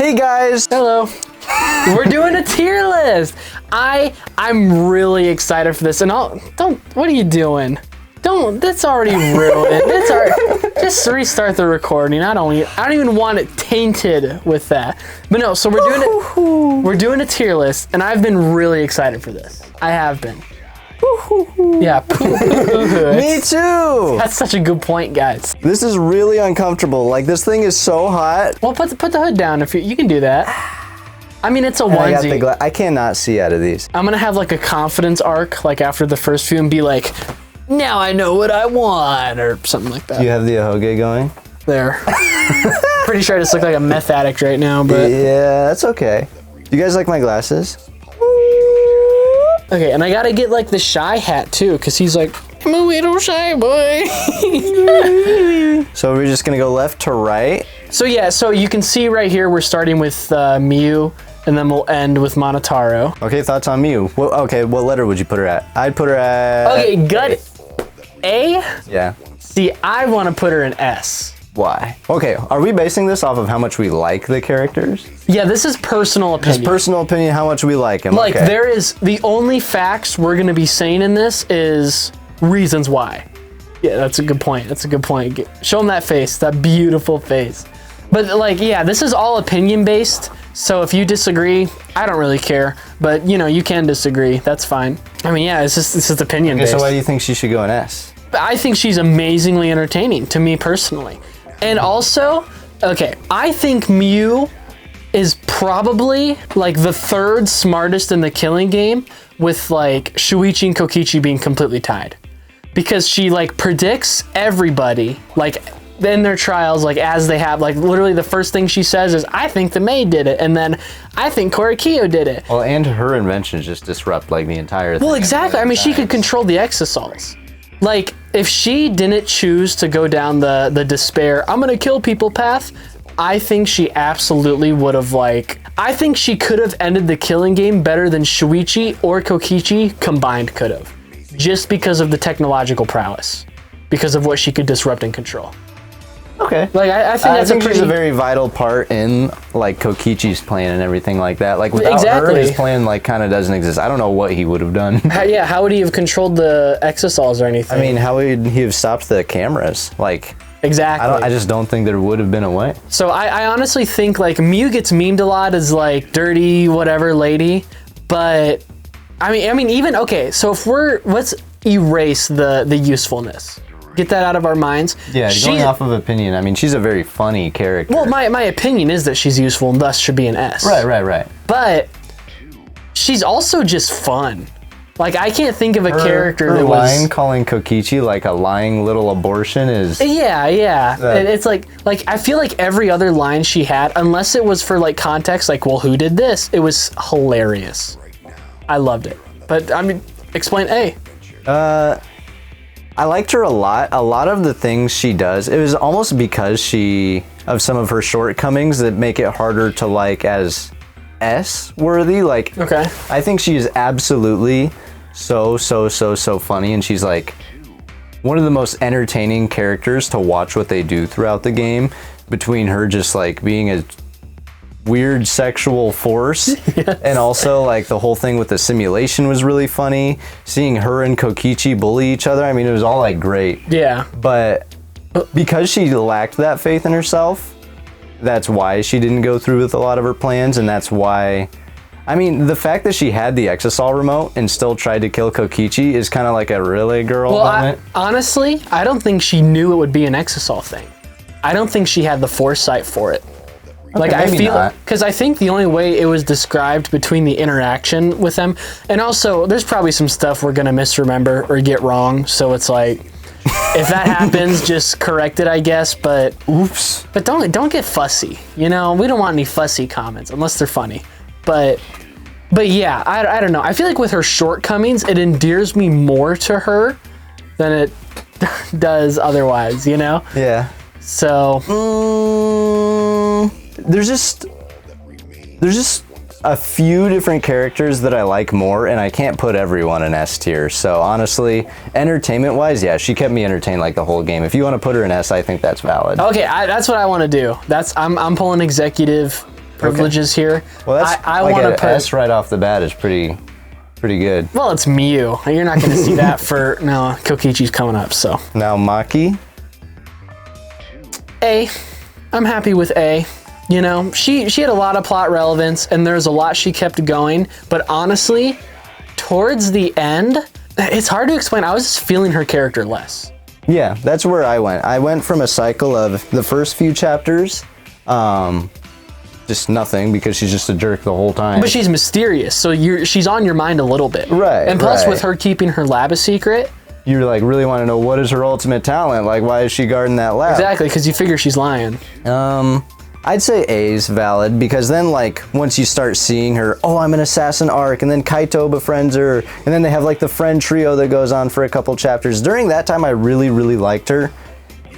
Hey guys! Hello. We're doing a tier list. I'm really excited for this, and what are you doing? That's already ruined. Just restart the recording. I don't even want it tainted with that. But no, so we're doing a tier list, and I've been really excited for this. I have been. Yeah. Me too. That's such a good point, guys. This is really uncomfortable. Like, this thing is so hot. Well, put the hood down if you can do that. I mean, it's a onesie. I cannot see out of these. I'm gonna have like a confidence arc, like after the first few, and be like, now I know what I want, or something like that. Do you have the ahoge going? There. Pretty sure I just look like a meth addict right now, but yeah, that's okay. You guys like my glasses? okay, and I gotta get like the shy hat too, because he's like, I'm a little shy boy. So we're just gonna go left to right. So yeah, so you can see right here, we're starting with Mew, and then we'll end with Monotaro. Okay, thoughts on Mew? Well, okay, what letter would you put her at? I'd put her at... Okay, gut A? Yeah. See, I want to put her in S. Why? Okay, are we basing this off of how much we like the characters? Yeah, this is personal opinion. Just personal opinion, how much we like them. Like, okay. there is, the only facts we're going to be saying in this is reasons why. Yeah, that's a good point. That's a good point. Show them that face, that beautiful face. But like, yeah, this is all opinion based. So if you disagree, I don't really care. But you know, you can disagree. That's fine. I mean, yeah, this is opinion based. So why do you think she should go in S? I think she's amazingly entertaining to me personally. And also, okay, I think Mew is probably like the third smartest in the killing game, with like Shuichi and Kokichi being completely tied. Because she like predicts everybody, like in their trials, like as they have, like literally the first thing she says is, I think the maid did it, and then I think Korikyo did it. Well, and her inventions just disrupt like the entire thing. Well, exactly. I mean, she could control the exosols. Like, if she didn't choose to go down the despair, I'm gonna kill people path, I think she absolutely would have, like, I think she could have ended the killing game better than Shuichi or Kokichi combined could have. Just because of the technological prowess. Because of what she could disrupt and control. Okay. Like, I think she's a very vital part in like Kokichi's plan and everything like that. Like, without her, his plan like kind of doesn't exist. I don't know what he would have done. Yeah, how would he have controlled the exosols or anything? I mean, how would he have stopped the cameras? Like, exactly. I just don't think there would have been a way. So I honestly think like Mew gets memed a lot as like dirty whatever lady, but I mean even okay. So if let's erase the usefulness. Get that out of our minds. Yeah, going off of opinion, I mean, she's a very funny character. Well, my opinion is that she's useful and thus should be an S. Right. But she's also just fun. Like, I can't think of a character that was... Her line calling Kokichi like a lying little abortion is... Yeah. It's like I feel like every other line she had, unless it was for like context, like, well, who did this? It was hilarious. I loved it. But, I mean, explain A. I liked her a lot. A lot of the things she does, it was almost because of some of her shortcomings that make it harder to like as S-worthy. Like, okay. I think she is absolutely so funny, and she's like one of the most entertaining characters to watch what they do throughout the game, between her just like being a weird sexual force. Yes. And also like the whole thing with the simulation was really funny. Seeing her and Kokichi bully each other, I mean, it was all like great. Yeah. But because she lacked that faith in herself, that's why she didn't go through with a lot of her plans, and that's why, I mean, the fact that she had the Exosol remote and still tried to kill Kokichi is kind of like a really girl moment. Honestly, I don't think she knew it would be an Exosol thing. I don't think she had the foresight for it. Like, okay, I feel, because I think the only way it was described between the interaction with them, and also there's probably some stuff we're gonna misremember or get wrong, so it's like, if that happens, just correct it, I guess. But oops. But don't get fussy. You know, we don't want any fussy comments unless they're funny. But yeah, I don't know. I feel like with her shortcomings, it endears me more to her than it does otherwise. You know? Yeah. So. There's just a few different characters that I like more, and I can't put everyone in S tier. So honestly, entertainment-wise, yeah, she kept me entertained like the whole game. If you want to put her in S, I think that's valid. Okay, that's what I want to do. I'm pulling executive privileges here. Well, that's I like want to an put S right off the bat is pretty good. Well, it's Mew. You're not going to see that for no. Kokichi's coming up, so Now Maki. A. I'm happy with A. You know, she had a lot of plot relevance, and there's a lot she kept going. But honestly, towards the end, it's hard to explain. I was just feeling her character less. Yeah, that's where I went. I went from a cycle of the first few chapters, just nothing because she's just a jerk the whole time. But she's mysterious, so she's on your mind a little bit. Right. And plus, right. with her keeping her lab a secret. You like really want to know what is her ultimate talent? Like, why is she guarding that lab? Exactly, because you figure she's lying. I'd say A's valid because then like once you start seeing her, oh, I'm an assassin arc, and then Kaito befriends her, and then they have like the friend trio that goes on for a couple chapters. During that time, I really, really liked her.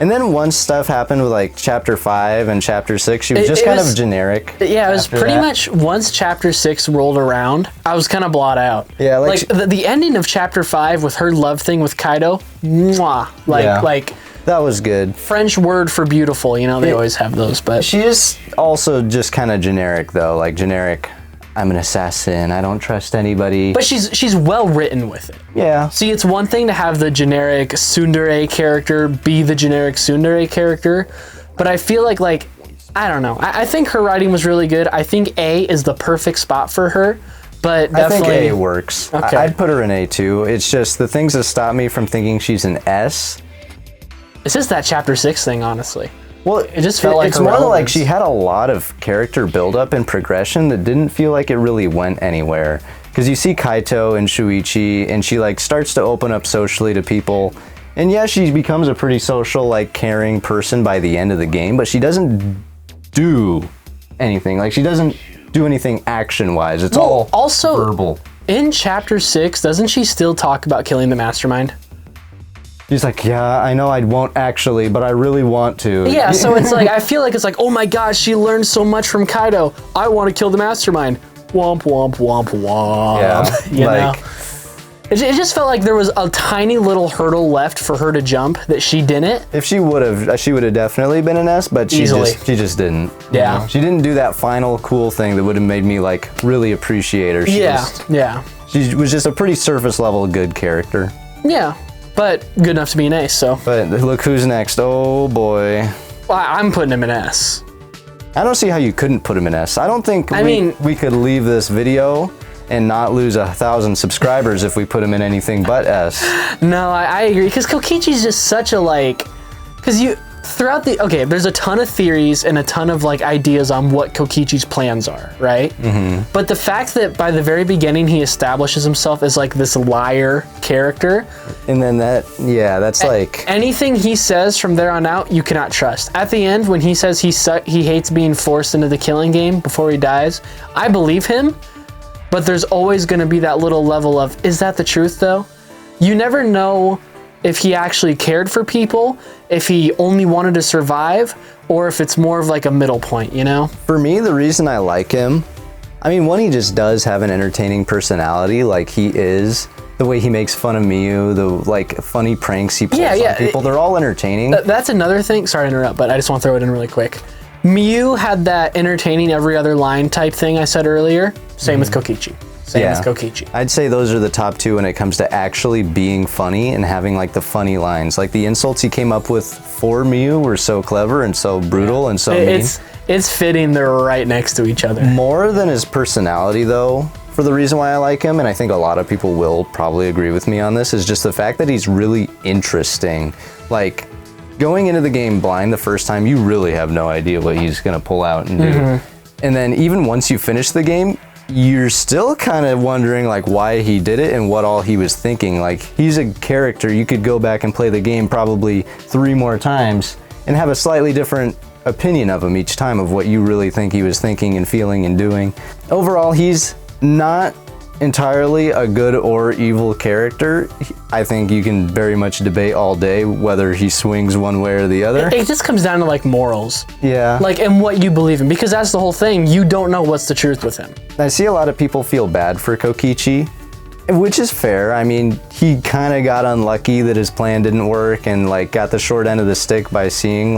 And then once stuff happened with like chapter 5 and chapter 6, she was just kind of generic. Yeah, it was pretty much once chapter 6 rolled around, I was kind of blot out. Yeah, like the ending of chapter 5 with her love thing with Kaido, mwah, like that was good. French word for beautiful, you know, they always have those, but she is also just kind of generic though, like generic. I'm an assassin. I don't trust anybody. But she's well written with it. Yeah. See, it's one thing to have the generic tsundere character be the generic tsundere character, but I feel like I don't know. I think her writing was really good. I think A is the perfect spot for her, but definitely I think A works. Okay. I'd put her in A too. It's just the things that stop me from thinking she's an S. It's just that chapter 6 thing, honestly. Well, it just felt like it's more like she had a lot of character buildup and progression that didn't feel like it really went anywhere. Because you see Kaito and Shuichi, and she like starts to open up socially to people, and yeah, she becomes a pretty social, like caring person by the end of the game. But she doesn't do anything. Like she doesn't do anything action-wise. It's all also verbal. In chapter 6, doesn't she still talk about killing the mastermind? He's like, yeah, I know I won't actually, but I really want to. Yeah, so it's like, I feel like it's like, oh my gosh, she learned so much from Kaido. I want to kill the mastermind. Womp, womp, womp, womp. Yeah, you know? It just felt like there was a tiny little hurdle left for her to jump that she didn't. If she would have definitely been an S, but she just didn't. Yeah. You know? She didn't do that final cool thing that would have made me like really appreciate her. She was just a pretty surface level good character. Yeah. But good enough to be an ace, so. But look who's next. Oh boy. Well, I'm putting him in S. I don't see how you couldn't put him in S. I don't think we could leave this video and not lose 1,000 subscribers if we put him in anything but S. No, I agree, because Kokichi's just such a because there's a ton of theories and a ton of ideas on what Kokichi's plans are, right? Mm-hmm. But the fact that by the very beginning he establishes himself as this liar character, and then that's anything he says from there on out you cannot trust. At the end, when he says he hates being forced into the killing game before he dies, I believe him, but there's always going to be that little level of, is that the truth though? You never know if he actually cared for people, if he only wanted to survive, or if it's more of a middle point, you know? For me, the reason I like him, I mean, one, he just does have an entertaining personality, he is. The way he makes fun of Miyu, the funny pranks he pulls on people, they're all entertaining. That's another thing, sorry to interrupt, but I just want to throw it in really quick. Miyu had that entertaining every other line type thing I said earlier, same with Kokichi. Same with Kokichi. I'd say those are the top two when it comes to actually being funny and having the funny lines. The insults he came up with for Miyu were so clever and so brutal and so mean. It's fitting they're right next to each other. More than his personality though, for the reason why I like him, and I think a lot of people will probably agree with me on this, is just the fact that he's really interesting. Going into the game blind the first time, you really have no idea what he's gonna pull out and do. And then even once you finish the game, you're still kind of wondering why he did it and what all he was thinking. He's a character you could go back and play the game probably 3 more times and have a slightly different opinion of him each time of what you really think he was thinking and feeling and doing. Overall, he's not entirely a good or evil character. I think you can very much debate all day whether he swings one way or the other. It just comes down to morals. Yeah. And what you believe in, because that's the whole thing. You don't know what's the truth with him. I see a lot of people feel bad for Kokichi, which is fair. I mean, he kind of got unlucky that his plan didn't work and got the short end of the stick by seeing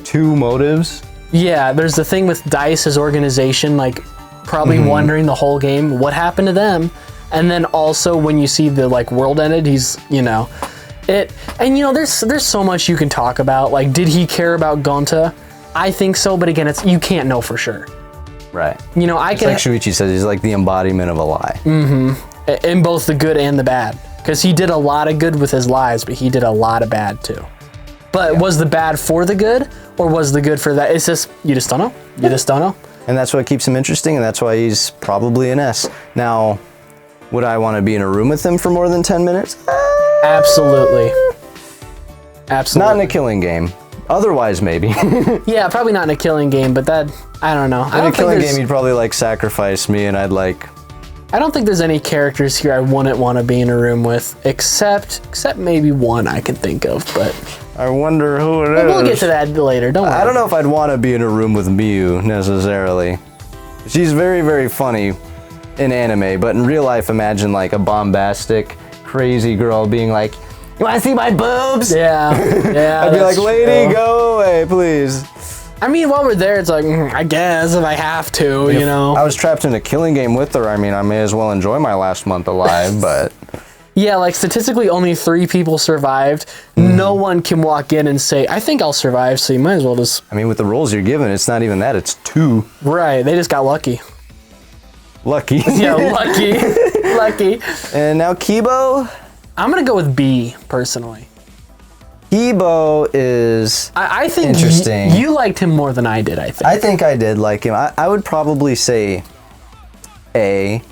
2 motives Yeah, there's the thing with DICE, his organization, like probably wondering the whole game what happened to them, and then also when you see the like world ended, he's it, and there's so much you can talk about. Like, did he care about Gonta? I think so, but again, you can't know for sure. Right. It's like Shuichi says, he's like the embodiment of a lie. In both the good and the bad, because he did a lot of good with his lies, but he did a lot of bad too. But was the bad for the good, or was the good for that? It's just, you just don't know. You just don't know. And that's what keeps him interesting, and that's why he's probably an S. Now, would I want to be in a room with him for more than 10 minutes? Absolutely. Absolutely. Not in a killing game. Otherwise, maybe. Yeah, probably not in a killing game, but that, I don't know. In a killing game, you'd probably like sacrifice me, and I'd like... I don't think there's any characters here I wouldn't want to be in a room with, except maybe one I can think of, but... I wonder who it is. We'll get to that later, don't worry. I don't know if I'd want to be in a room with Miu, necessarily. She's very, very funny in anime, but in real life, imagine like a bombastic, crazy girl being like, "You want to see my boobs?" Yeah, yeah. I'd be like, "Lady, go away, please." I mean, while we're there, it's like, I guess if I have to, If I was trapped in a killing game with her, I mean, I may as well enjoy my last month alive, but... Yeah, like statistically only 3 people survived. No one can walk in and say, I think I'll survive, so you might as well just... I mean, with the roles you're given, it's not even that, it's 2. Right, they just got lucky. Lucky. Yeah, lucky. Lucky. And now Kibo? I'm gonna go with B, personally. Kibo is I think interesting. You liked him more than I did, I think. I think I did like him. I would probably say A,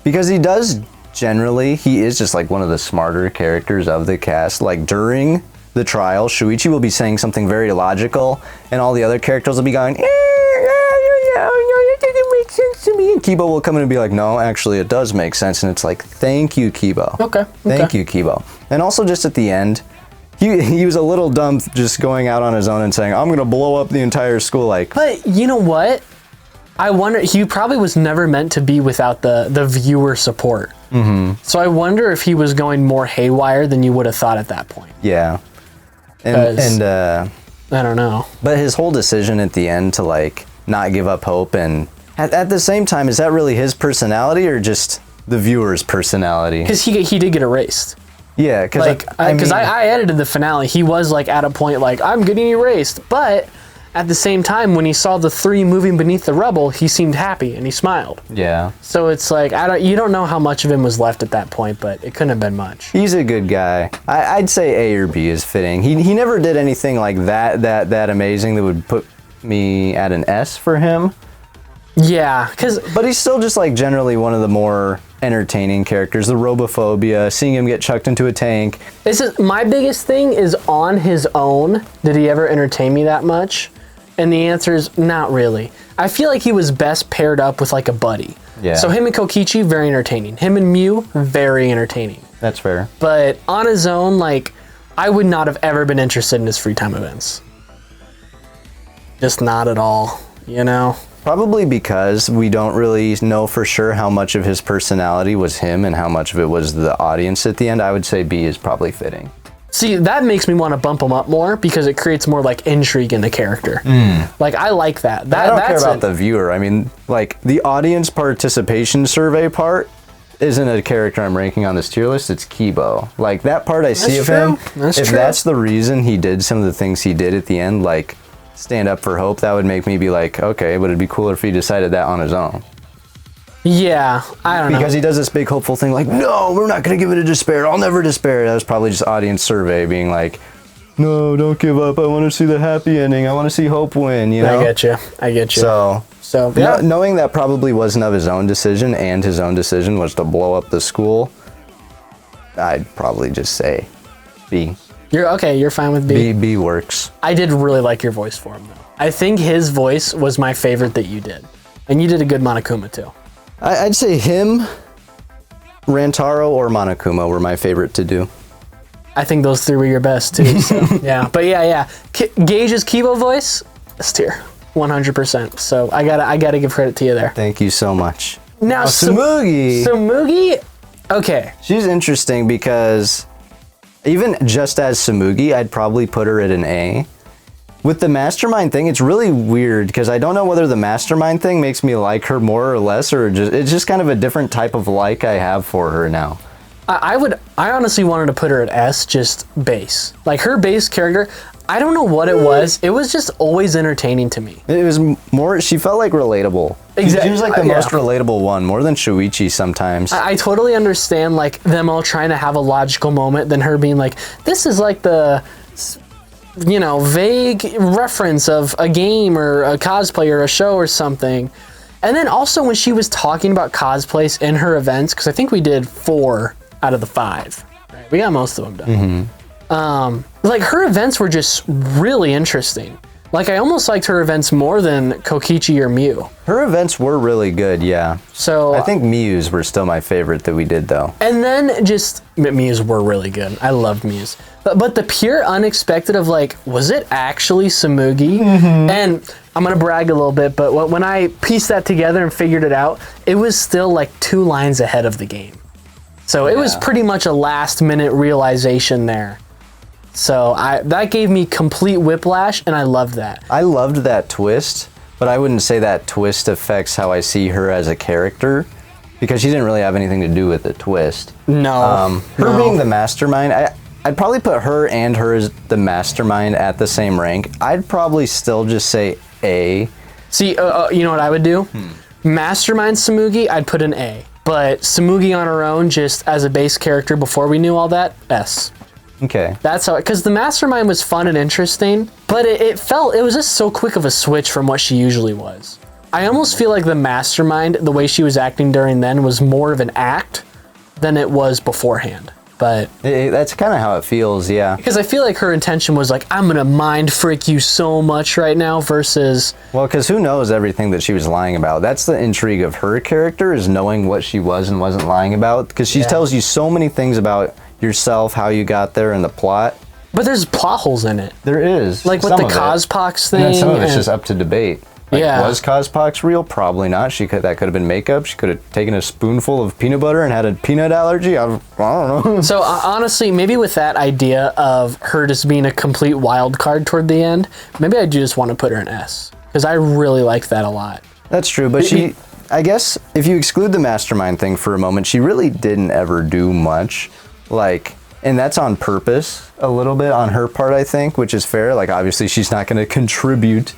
because he does generally, he is just like one of the smarter characters of the cast. Like during the trial, Shuichi will be saying something very logical, and all the other characters will be going, it doesn't make sense to me. And Kibo will come in and be like, no, actually it does make sense. And it's like, thank you, Kibo. Okay. Thank you, Kibo. And also just at the end, he was a little dumb just going out on his own and saying, I'm going to blow up the entire school. Like, but you know what? I wonder, he probably was never meant to be without the viewer support. So I wonder if he was going more haywire than you would have thought at that point. Yeah. And I don't know. But his whole decision at the end to like not give up hope, and at the same time, is that really his personality or just the viewer's personality? Because he did get erased. Yeah, because like, I edited the finale. He was like at a point like, I'm getting erased, but at the same time, when he saw the 3 moving beneath the rubble, he seemed happy and he smiled. Yeah. So it's like, you don't know how much of him was left at that point, but it couldn't have been much. He's a good guy. I'd say A or B is fitting. He never did anything like that amazing that would put me at an S for him. Yeah, but he's still just like generally one of the more entertaining characters. The robophobia, seeing him get chucked into a tank. My biggest thing is on his own, did he ever entertain me that much? And the answer is not really. I feel like he was best paired up with like a buddy. Yeah. So him and Kokichi, very entertaining. Him and Miu, very entertaining. That's fair. But on his own, like, I would not have ever been interested in his free time events. Just not at all, Probably because we don't really know for sure how much of his personality was him and how much of it was the audience at the end. I would say B is probably fitting. See, that makes me want to bump him up more because it creates more like intrigue in the character. Like, I like that. I don't care about the viewer. I mean, like the audience participation survey part isn't a character I'm ranking on this tier list. It's Kibo. Like that part I see of him. If that's the reason he did some of the things he did at the end, like stand up for hope, that would make me be like, okay, but it'd be cooler if he decided that on his own. Yeah, I don't know. Because he does this big hopeful thing like, no, we're not going to give it a despair. I'll never despair. That was probably just audience survey being like, no, don't give up. I want to see the happy ending. I want to see hope win, I get you. So yeah. Knowing that probably wasn't of his own decision and his own decision was to blow up the school, I'd probably just say B. You're fine with B? B works. I did really like your voice for him, though. I think his voice was my favorite that you did. And you did a good Monokuma, too. I'd say him, Rantaro, or Monokuma were my favorite to do. I think those 3 were your best, too. So, yeah. But yeah. Gage's Kibo voice, S tier. 100%. So I gotta give credit to you there. Thank you so much. Now, Tsumugi. Tsumugi? Okay. She's interesting because even just as Tsumugi, I'd probably put her at an A. With the mastermind thing, it's really weird because I don't know whether the mastermind thing makes me like her more or less, or it's just kind of a different type of like I have for her now. I honestly wanted to put her at S, just base. Like her base character, I don't know what it was. It was just always entertaining to me. It was more, she felt like relatable. Exactly. She was like the most relatable one, more than Shuichi sometimes. I totally understand like them all trying to have a logical moment, than her being like, this is like the, you know, vague reference of a game or a cosplay or a show or something. And then also when she was talking about cosplays in her events, because I think we did 4 out of the 5. Right? We got most of them done. Like her events were just really interesting. Like I almost liked her events more than Kokichi or Mew. Her events were really good, yeah. So I think Mew's were still my favorite that we did though. And then just Mew's were really good. I loved Mew's. But the pure unexpected of like, was it actually Samugi? And I'm gonna brag a little bit, but when I pieced that together and figured it out, it was still like 2 lines ahead of the game. So it was pretty much a last minute realization there. So that gave me complete whiplash, and I loved that. I loved that twist, but I wouldn't say that twist affects how I see her as a character, because she didn't really have anything to do with the twist. No. Her being the mastermind, I'd probably put her and her as the mastermind at the same rank. I'd probably still just say A. See, you know what I would do? Mastermind Samugi, I'd put an A. But Samugi on her own, just as a base character before we knew all that, S. Okay. That's how, because the mastermind was fun and interesting, but it was just so quick of a switch from what she usually was. I almost feel like the mastermind, the way she was acting during then, was more of an act than it was beforehand. But that's kind of how it feels, yeah. Because I feel like her intention was like, I'm gonna mind frick you so much right now, versus... Well, because who knows everything that she was lying about? That's the intrigue of her character, is knowing what she was and wasn't lying about. Because she tells you so many things about yourself, how you got there, and the plot. But there's plot holes in it. There is. Like with the Cospox thing. And then some of it's just up to debate. Like, Yeah. Was Cospox real? Probably not. That could have been makeup. She could have taken a spoonful of peanut butter and had a peanut allergy. I don't know. So honestly, maybe with that idea of her just being a complete wild card toward the end, maybe I do just want to put her in S. Because I really liked that a lot. That's true, but I guess if you exclude the mastermind thing for a moment, she really didn't ever do much. Like, and that's on purpose a little bit on her part, I think, which is fair. Like, obviously she's not going to contribute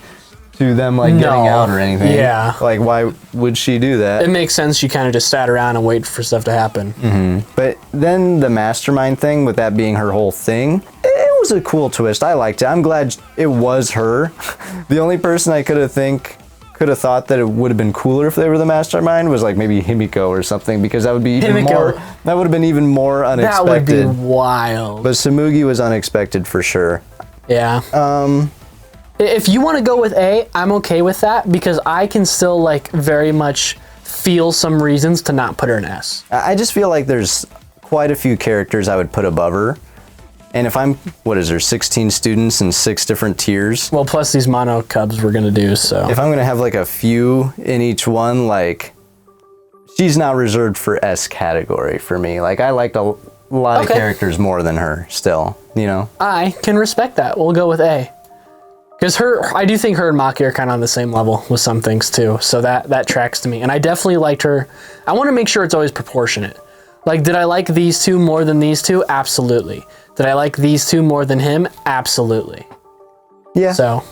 to them like getting out or anything. Yeah. Like, why would she do that? It makes sense. She kind of just sat around and waited for stuff to happen. But then the mastermind thing, with that being her whole thing, it was a cool twist. I liked it. I'm glad it was her. The only person I could have thought that it would have been cooler if they were the mastermind was like maybe Himiko or something, because that would be even more. That would have been even more unexpected. That would be wild. But Samugi was unexpected for sure. Yeah. If you want to go with A, I'm okay with that, because I can still like very much feel some reasons to not put her in S. I just feel like there's quite a few characters I would put above her. And if I'm, what is there, 16 students in 6 different tiers? Well, plus these Monokubs we're going to do, so. If I'm going to have like a few in each one, like, she's not reserved for S category for me. Like, I liked a lot of characters more than her still, you know? I can respect that. We'll go with A. Because I do think her and Maki are kind of on the same level with some things too. So that tracks to me. And I definitely liked her. I want to make sure it's always proportionate. Like, did I like these two more than these two? Absolutely. Did I like these two more than him? Absolutely. Yeah. So.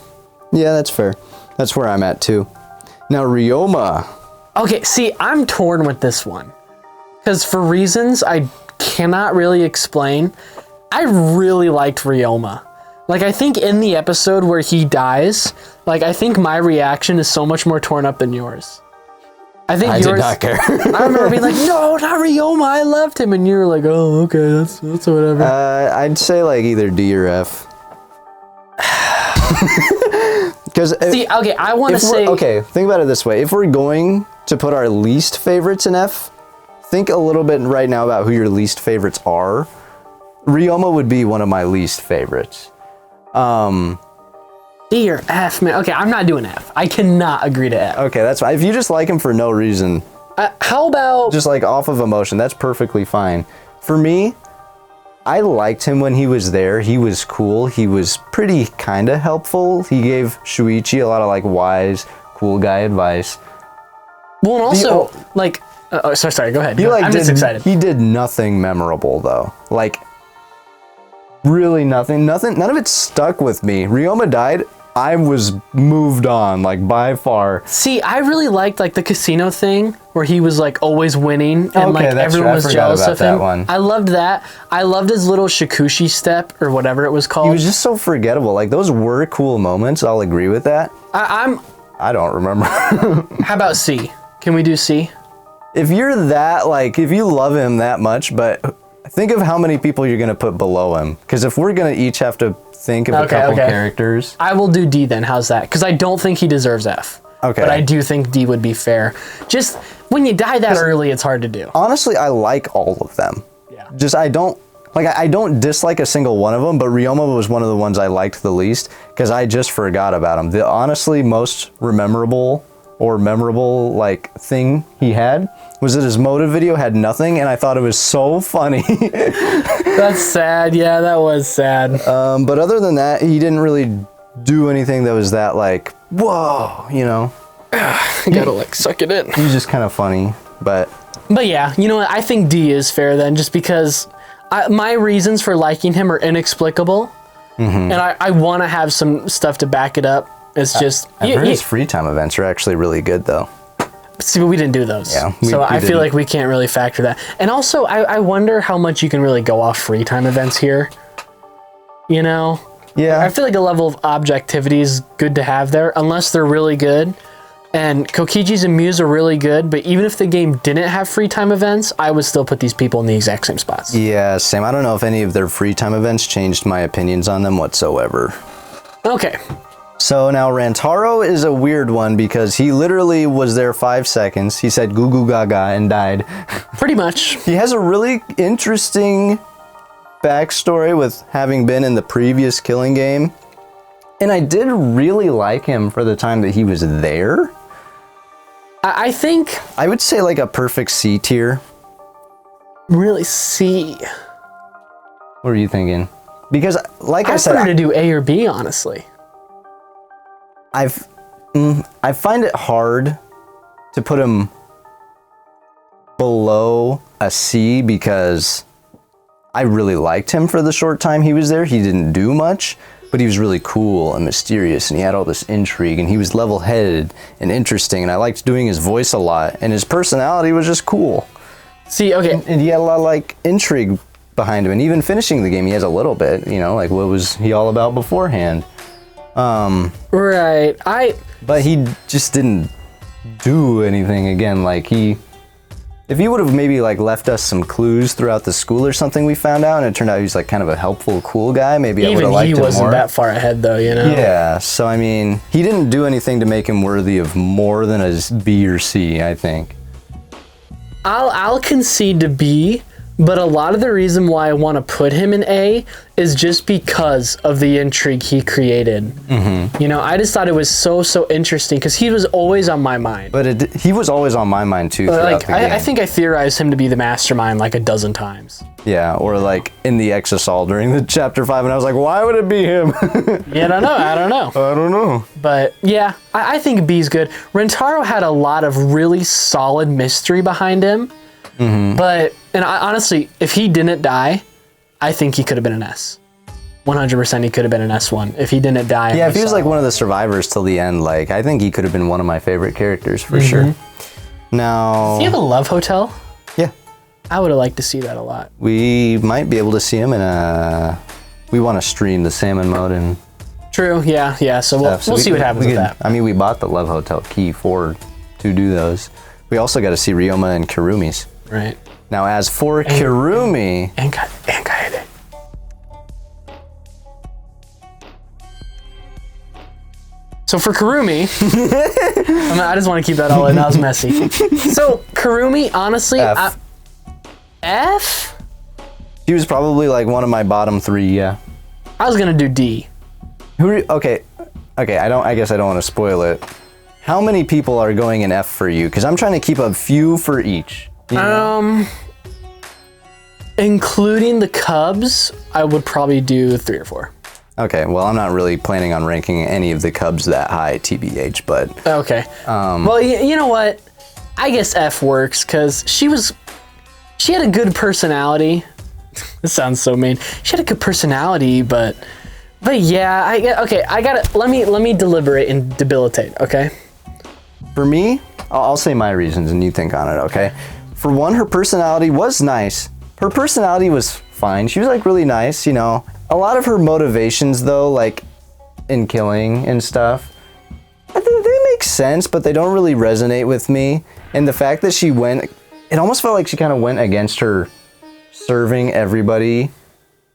Yeah, that's fair. That's where I'm at too. Now, Ryoma. Okay, see, I'm torn with this one. Because for reasons I cannot really explain, I really liked Ryoma. Like, I think in the episode where he dies, like, I think my reaction is so much more torn up than yours. I think yours... did not care. I remember being like, no, not Ryoma, I loved him. And you were like, oh, okay, that's whatever. I'd say, like, either D or F. Because... See, okay, I want to say... Okay, think about it this way. If we're going to put our least favorites in F, think a little bit right now about who your least favorites are. Ryoma would be one of my least favorites. D or F, man. Okay, I'm not doing F. I cannot agree to F. Okay, that's fine. If you just like him for no reason, how about... just like off of emotion, that's perfectly fine. For me, I liked him when he was there. He was cool. He was pretty kind of helpful. He gave Shuichi a lot of like wise, cool guy advice. Well, and also, like, sorry, go ahead. I'm just excited. He did nothing memorable though. Like, really nothing. None of it stuck with me. Ryoma died. I was moved on, like, by far. See, I really liked, like, the casino thing where he was, like, always winning and, like, everyone was jealous of him. I loved that. I loved his little Shikushi step or whatever it was called. He was just so forgettable. Like, those were cool moments. I'll agree with that. I don't remember. How about C? Can we do C? If you're that, like, if you love him that much, but think of how many people you're going to put below him. Because if we're going to each have to think of a couple characters. I will do D then. How's that? Because I don't think he deserves F. Okay. But I do think D would be fair. Just when you die that early, it's hard to do. Honestly, I like all of them. Yeah. Just I don't dislike a single one of them, but Ryoma was one of the ones I liked the least because I just forgot about him. The honestly most memorable like thing he had was that his motive video had nothing, and I thought it was so funny. That's sad. Yeah, that was sad. But other than that, he didn't really do anything that was that like, whoa, you know. You gotta like suck it in. He was just kind of funny, but yeah, you know what? I think D is fair then, just because my reasons for liking him are inexplicable, and I want to have some stuff to back it up. It's just I've heard his free time events are actually really good though. See, but we didn't do those. Yeah. So I feel like we can't really factor that. And also, I wonder how much you can really go off free time events here. You know? Yeah. I feel like a level of objectivity is good to have there, unless they're really good. And Kokichi's and Mew's are really good, but even if the game didn't have free time events, I would still put these people in the exact same spots. Yeah, same. I don't know if any of their free time events changed my opinions on them whatsoever. Okay. So now Rantaro is a weird one because he literally was there 5 seconds. He said goo goo gaga and died. Pretty much. He has a really interesting backstory with having been in the previous Killing game. And I did really like him for the time that he was there. I think... I would say like a perfect C tier. Really C. What are you thinking? Because like I said... I prefer to do A or B, honestly. I find it hard to put him below a C because I really liked him for the short time he was there. He didn't do much, but he was really cool and mysterious, and he had all this intrigue, and he was level-headed and interesting, and I liked doing his voice a lot, and his personality was just cool. See, okay. And he had a lot of, like, intrigue behind him, and even finishing the game, he has a little bit, you know, like, what was he all about beforehand? Right. But he just didn't do anything again. Like if he would have maybe like left us some clues throughout the school or something, we found out, and it turned out he was like kind of a helpful, cool guy. Maybe I would have liked him more. Even he wasn't that far ahead, though. You know. Yeah. So I mean, he didn't do anything to make him worthy of more than a B or C, I think. I'll concede to B. But a lot of the reason why I want to put him in A is just because of the intrigue he created. Mm-hmm. You know, I just thought it was so interesting because he was always on my mind. But he was always on my mind too. Like I think I theorized him to be the mastermind like a dozen times. Yeah, or like in the Exisal during the chapter 5, and I was like, why would it be him? Yeah, I don't know. But yeah, I think B's good. Rentaro had a lot of really solid mystery behind him. Mm-hmm. But, and honestly, if he didn't die, I think he could have been an S. 100% he could have been an S1 if he didn't die. Yeah, if he was like one of the survivors till the end, like, I think he could have been one of my favorite characters for sure. Now... Does he have a love hotel? Yeah. I would have liked to see that a lot. We might be able to see him in a... We want to stream the salmon mode and... True, yeah, so we'll see what happens with that. I mean, we bought the love hotel key to do those. We also got to see Ryoma and Kirumi's. Right. Now, as for Kirumi... And Kaede. So for Kirumi... I just want to keep that all in. That was messy. So, Kirumi, honestly... F? He was probably like one of my bottom 3, yeah. I was going to do D. Okay, I guess I don't want to spoil it. How many people are going in F for you? Because I'm trying to keep a few for each. You know? Including the Cubs, I would probably do 3 or 4. Okay, well, I'm not really planning on ranking any of the Cubs that high, TBH, but... Okay. Well, you know what? I guess F works, because she had a good personality. This sounds so mean. She had a good personality, but yeah, I gotta, let me deliberate and debilitate, okay? For me, I'll say my reasons and you think on it, okay? For one, her personality was nice. Her personality was fine. She was like really nice, you know. A lot of her motivations though, like in killing and stuff, I think they make sense, but they don't really resonate with me. And the fact that she went, it almost felt like she kind of went against her serving everybody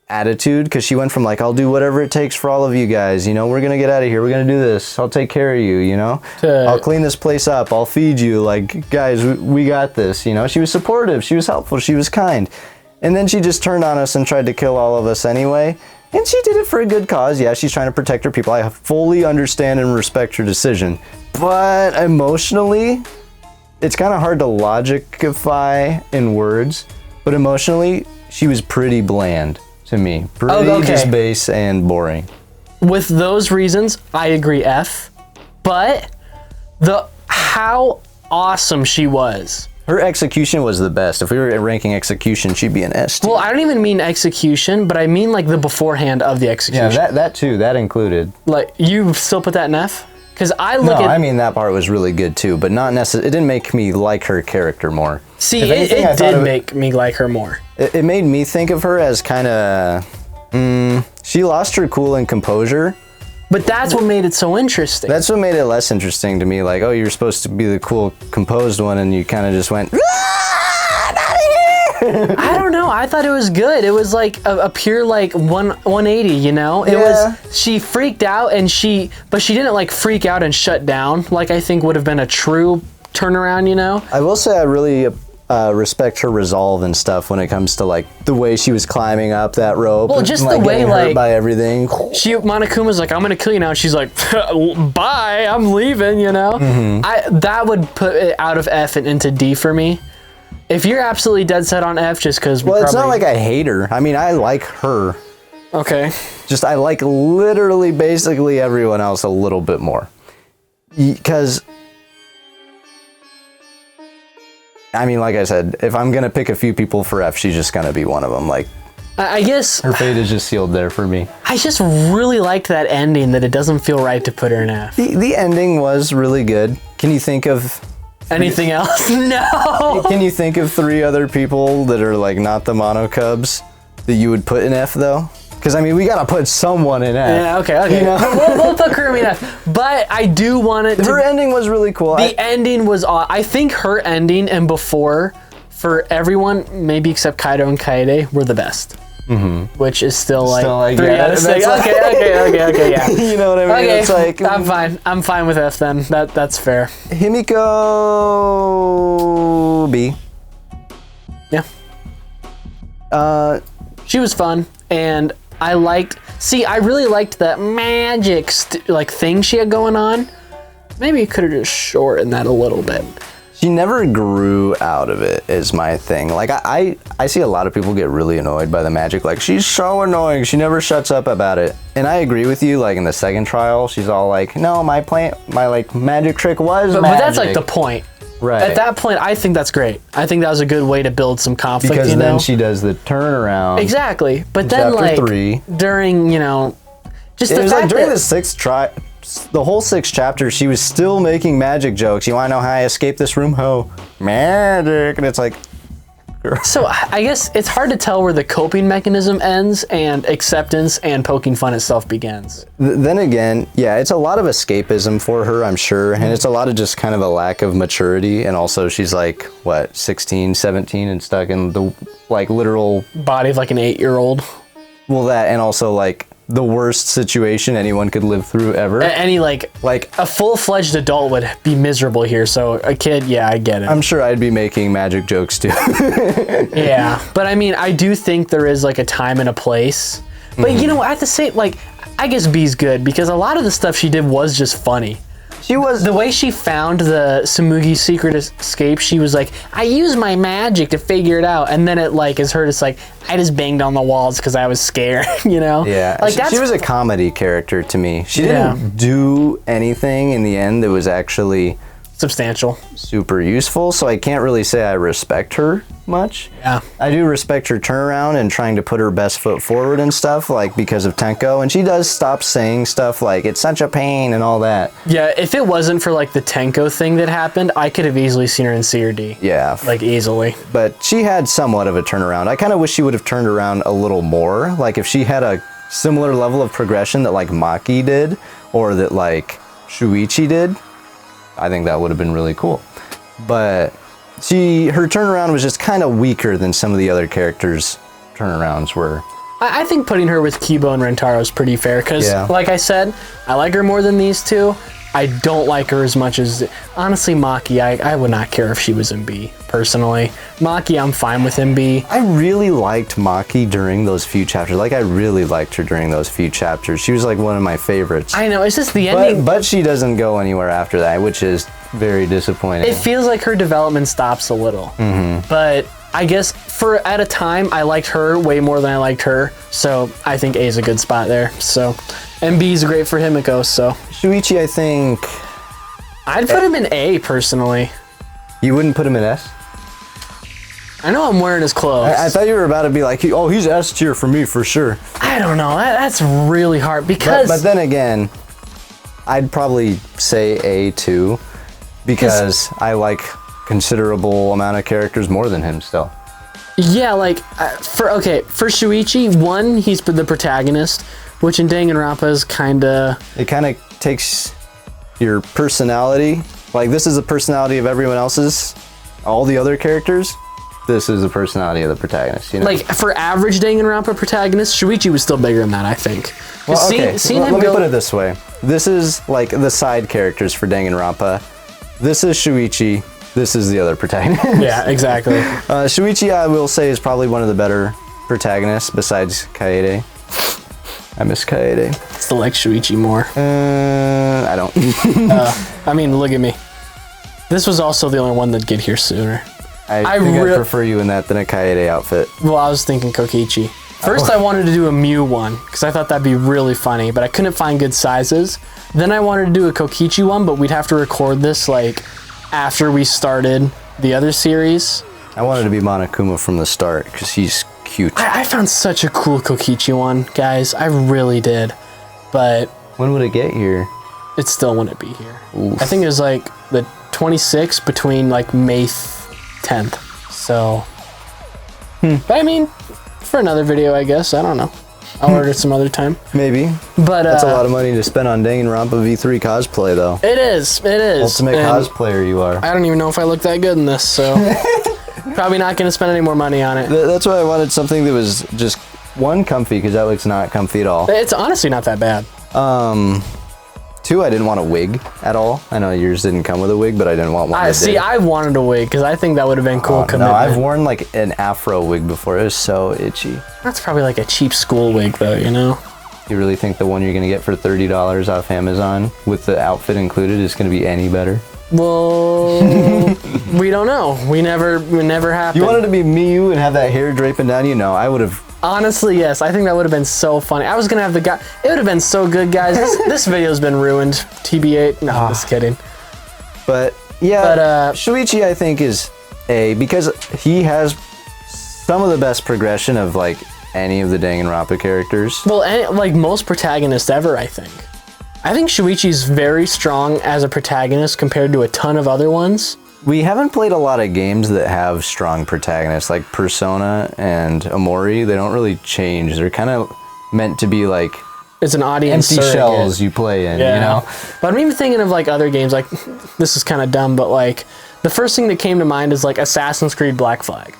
attitude, because she went from like, I'll do whatever it takes for all of you guys, you know, we're gonna get out of here, we're gonna do this, I'll take care of you, you know, I'll clean this place up, I'll feed you, like, guys, we got this, you know. She was supportive, she was helpful, she was kind. And then she just turned on us and tried to kill all of us anyway. And she did it for a good cause. Yeah, she's trying to protect her people. I fully understand and respect her decision. But emotionally, it's kind of hard to logicify in words. But emotionally, she was pretty bland to me. Pretty just base and boring. With those reasons, I agree F. But how awesome she was. Her execution was the best. If we were ranking execution, she'd be an S tier. Well, I don't even mean execution, but I mean like the beforehand of the execution. Yeah, that too. That included. Like, you still put that in F? Because I look I mean that part was really good too, but not necessarily. It didn't make me like her character more. See, it did make me like her more. It made me think of her as kind of... she lost her cool and composure. But that's what made it so interesting. That's what made it less interesting to me. Like, oh, you're supposed to be the cool, composed one, and you kind of just went, I don't know. I thought it was good. It was like a pure like 180, you know? It was, she freaked out but she didn't like freak out and shut down like I think would have been a true turnaround, you know? I will say I really respect her resolve and stuff when it comes to like the way she was climbing up that rope. Well, just and, like, the way getting hurt like by everything. Monokuma's like, I'm gonna kill you now. And she's like, bye, I'm leaving, you know? That would put it out of F and into D for me. If you're absolutely dead set on F, just because it's not like I hate her. I mean, I like her. Okay. Just I like literally basically everyone else a little bit more. Because I mean, like I said, if I'm gonna pick a few people for F, she's just gonna be one of them. Like, I guess her fate is just sealed there for me. I just really liked that ending. That it doesn't feel right to put her in F. The ending was really good. Can you think of anything else? No. Can you think of 3 other people that are like not the Monokubs that you would put in F though? Because I mean, we gotta put someone in F. Yeah, okay. You know? we'll put Kurumi in F. But I do want it. Her ending was really cool. The ending was. I think her ending and before, for everyone, maybe except Kaido and Kaede, were the best. Which is still like 3 out of 6. Okay, yeah. You know what I mean? Okay, it's like I'm fine with F then. That's fair. Himiko B. Yeah. She was fun, and I really liked that magic thing she had going on. Maybe you could have just shortened that a little bit. She never grew out of it is my thing. Like I see a lot of people get really annoyed by the magic. Like, she's so annoying. She never shuts up about it. And I agree with you. Like in the second trial, she's all like, no, my like magic trick was magic. But that's like the point. Right. At that point, I think that's great. I think that was a good way to build some conflict. Because then she does the turnaround. Exactly. But then like 3. During, you know, just it the was fact like during that the whole 6th chapter, she was still making magic jokes. You want to know how I escaped this room? Ho, magic. And it's like... So I guess it's hard to tell where the coping mechanism ends and acceptance and poking fun itself begins. Then again, yeah, it's a lot of escapism for her, I'm sure. And it's a lot of just kind of a lack of maturity. And also she's like, what, 16, 17 and stuck in the like literal... body of like an 8-year-old. Well, that and also like... the worst situation anyone could live through ever. Any like a full-fledged adult would be miserable here, so a kid, yeah, I get it. I'm sure I'd be making magic jokes too. Yeah, but I mean, I do think there is like a time and a place. But you know, at the same, like, I guess B's good because a lot of the stuff she did was just funny. She was... The way she found the Tsumugi's secret escape, she was like, I used my magic to figure it out. And then it like is her just like, I just banged on the walls because I was scared, you know? Yeah, like she was a comedy character to me. She didn't do anything in the end that was actually substantial, super useful, so I can't really say I respect her much. Yeah. I do respect her turnaround and trying to put her best foot forward and stuff, like because of Tenko, and she does stop saying stuff like, it's such a pain and all that. Yeah, if it wasn't for like the Tenko thing that happened, I could have easily seen her in C or D. Yeah. Like easily. But she had somewhat of a turnaround. I kind of wish she would have turned around a little more. Like if she had a similar level of progression that like Maki did, or that like Shuichi did, I think that would have been really cool. But her turnaround was just kind of weaker than some of the other characters' turnarounds were. I think putting her with Kibo and Rentaro is pretty fair because, like I said, I like her more than these two. I don't like her as much as, honestly, Maki. I would not care if she was in B, personally. Maki, I'm fine with in B. I really liked Maki during those few chapters. Like, I really liked her during those few chapters. She was like one of my favorites. I know, it's just the ending. But she doesn't go anywhere after that, which is very disappointing. It feels like her development stops a little. Mm-hmm. But I guess at a time, I liked her way more than I liked her. So I think A is a good spot there. So, and B is great for Himiko, so. Shuichi, I think... I'd put him in A, personally. You wouldn't put him in S? I know I'm wearing his clothes. I thought you were about to be like, oh, he's S tier for me, for sure. I don't know. That's really hard because... But then again, I'd probably say A too, because I like considerable amount of characters more than him still. Yeah, like, for Shuichi, one, he's the protagonist, which in Danganronpa is kind of... It kind of takes your personality, like this is the personality of everyone else's, all the other characters, this is the personality of the protagonist, you know? Like, for average Danganronpa protagonist, Shuichi was still bigger than that, I think. Well, okay, let me put it this way. This is, like, the side characters for Danganronpa. This is Shuichi, this is the other protagonist. Yeah, exactly. Shuichi, I will say, is probably one of the better protagonists besides Kaede. I miss Kaede. Still like Shuichi more. I don't. I mean, look at me. This was also the only one that'd get here sooner. I think I prefer you in that than a Kaede outfit. Well, I was thinking Kokichi. First, I wanted to do a Mew one, because I thought that'd be really funny, but I couldn't find good sizes. Then I wanted to do a Kokichi one, but we'd have to record this, like, after we started the other series. I wanted to be Monokuma from the start, because he's cute. I found such a cool Kokichi one, guys. I really did. But... when would it get here? It still wouldn't be here. Oof. I think it was, like, the 26th between, like, May 10th. So... But, I mean... for another video, I guess. I don't know. I'll order it some other time. Maybe. But that's a lot of money to spend on Danganronpa V3 cosplay, though. It is. It is. Ultimate cosplayer you are. I don't even know if I look that good in this, so probably not going to spend any more money on it. That's why I wanted something that was just one, comfy, because that looks not comfy at all. It's honestly not that bad. Two, I didn't want a wig at all. I know yours didn't come with a wig, but I didn't want one. See, I wanted a wig because I think that would have been cool. No, I've worn like an afro wig before. It was so itchy. That's probably like a cheap school wig, though. You know. You really think the one you're gonna get for $30 off Amazon with the outfit included is gonna be any better? Well, we don't know. We never happened. You wanted to be Miyu and have that hair draping down. You know, I would have. Honestly, yes. I think that would have been so funny. I was gonna have the guy. It would have been so good, guys. This video's been ruined. TBA. No, just kidding. But yeah, Shuichi I think is A because he has some of the best progression of like any of the Danganronpa characters. Well, like most protagonists ever, I think. I think Shuichi's very strong as a protagonist compared to a ton of other ones. We haven't played a lot of games that have strong protagonists, like Persona and Amori. They don't really change. They're kind of meant to be like it's an audience empty surrogate. shells you play in, you know? But I'm even thinking of like other games, like this is kind of dumb, but like the first thing that came to mind is like Assassin's Creed Black Flag.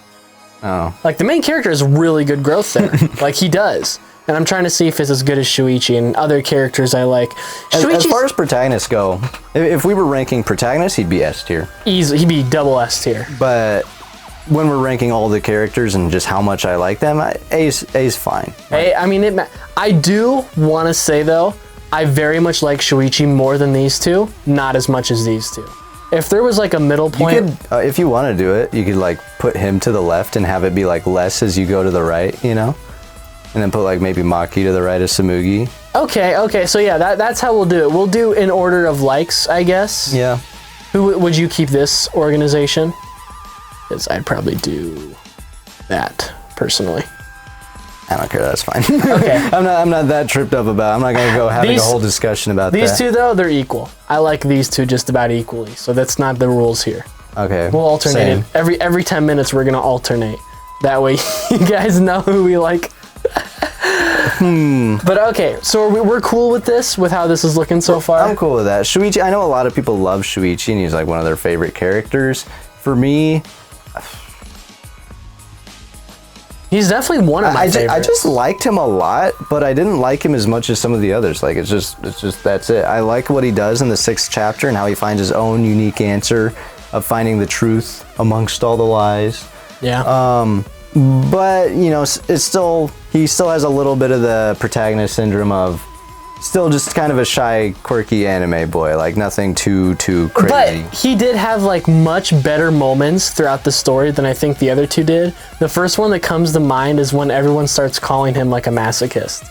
Oh. Like the main character has really good growth there. Like he does. And I'm trying to see if it's as good as Shuichi and other characters I like. As far as protagonists go, if we were ranking protagonists, he'd be S tier. Easy, he'd be double S tier. But when we're ranking all the characters and just how much I like them, A's fine. I mean, I do want to say though, I very much like Shuichi more than these two, not as much as these two. If there was like a middle point, you could, if you want to do it, you could like put him to the left and have it be like less as you go to the right, you know, and then put like maybe Maki to the right of Samugi. Okay. So yeah, that's how we'll do it. We'll do in order of likes, I guess. Yeah. Who would you keep this organization? Because I'd probably do that personally. I don't care. That's fine. Okay. I'm not that tripped up about it. I'm not gonna go having a whole discussion about these that. two though, they're equal. I like these two just about equally. So that's not the rules here. Okay. We'll alternate it. Every 10 minutes we're gonna alternate. That way you guys know who we like. But okay, so we're cool with this, with how this is looking so far? I'm cool with that. Shuichi, I know a lot of people love Shuichi and he's like one of their favorite characters. For me, he's definitely one of my favorites. I just liked him a lot, but I didn't like him as much as some of the others. Like it's just that's it. I like what he does in the 6th chapter and how he finds his own unique answer of finding the truth amongst all the lies. Yeah. But you know, he still has a little bit of the protagonist syndrome of still just kind of a shy, quirky anime boy, like nothing too crazy. But he did have like much better moments throughout the story than I think the other two did. The first one that comes to mind is when everyone starts calling him like a masochist.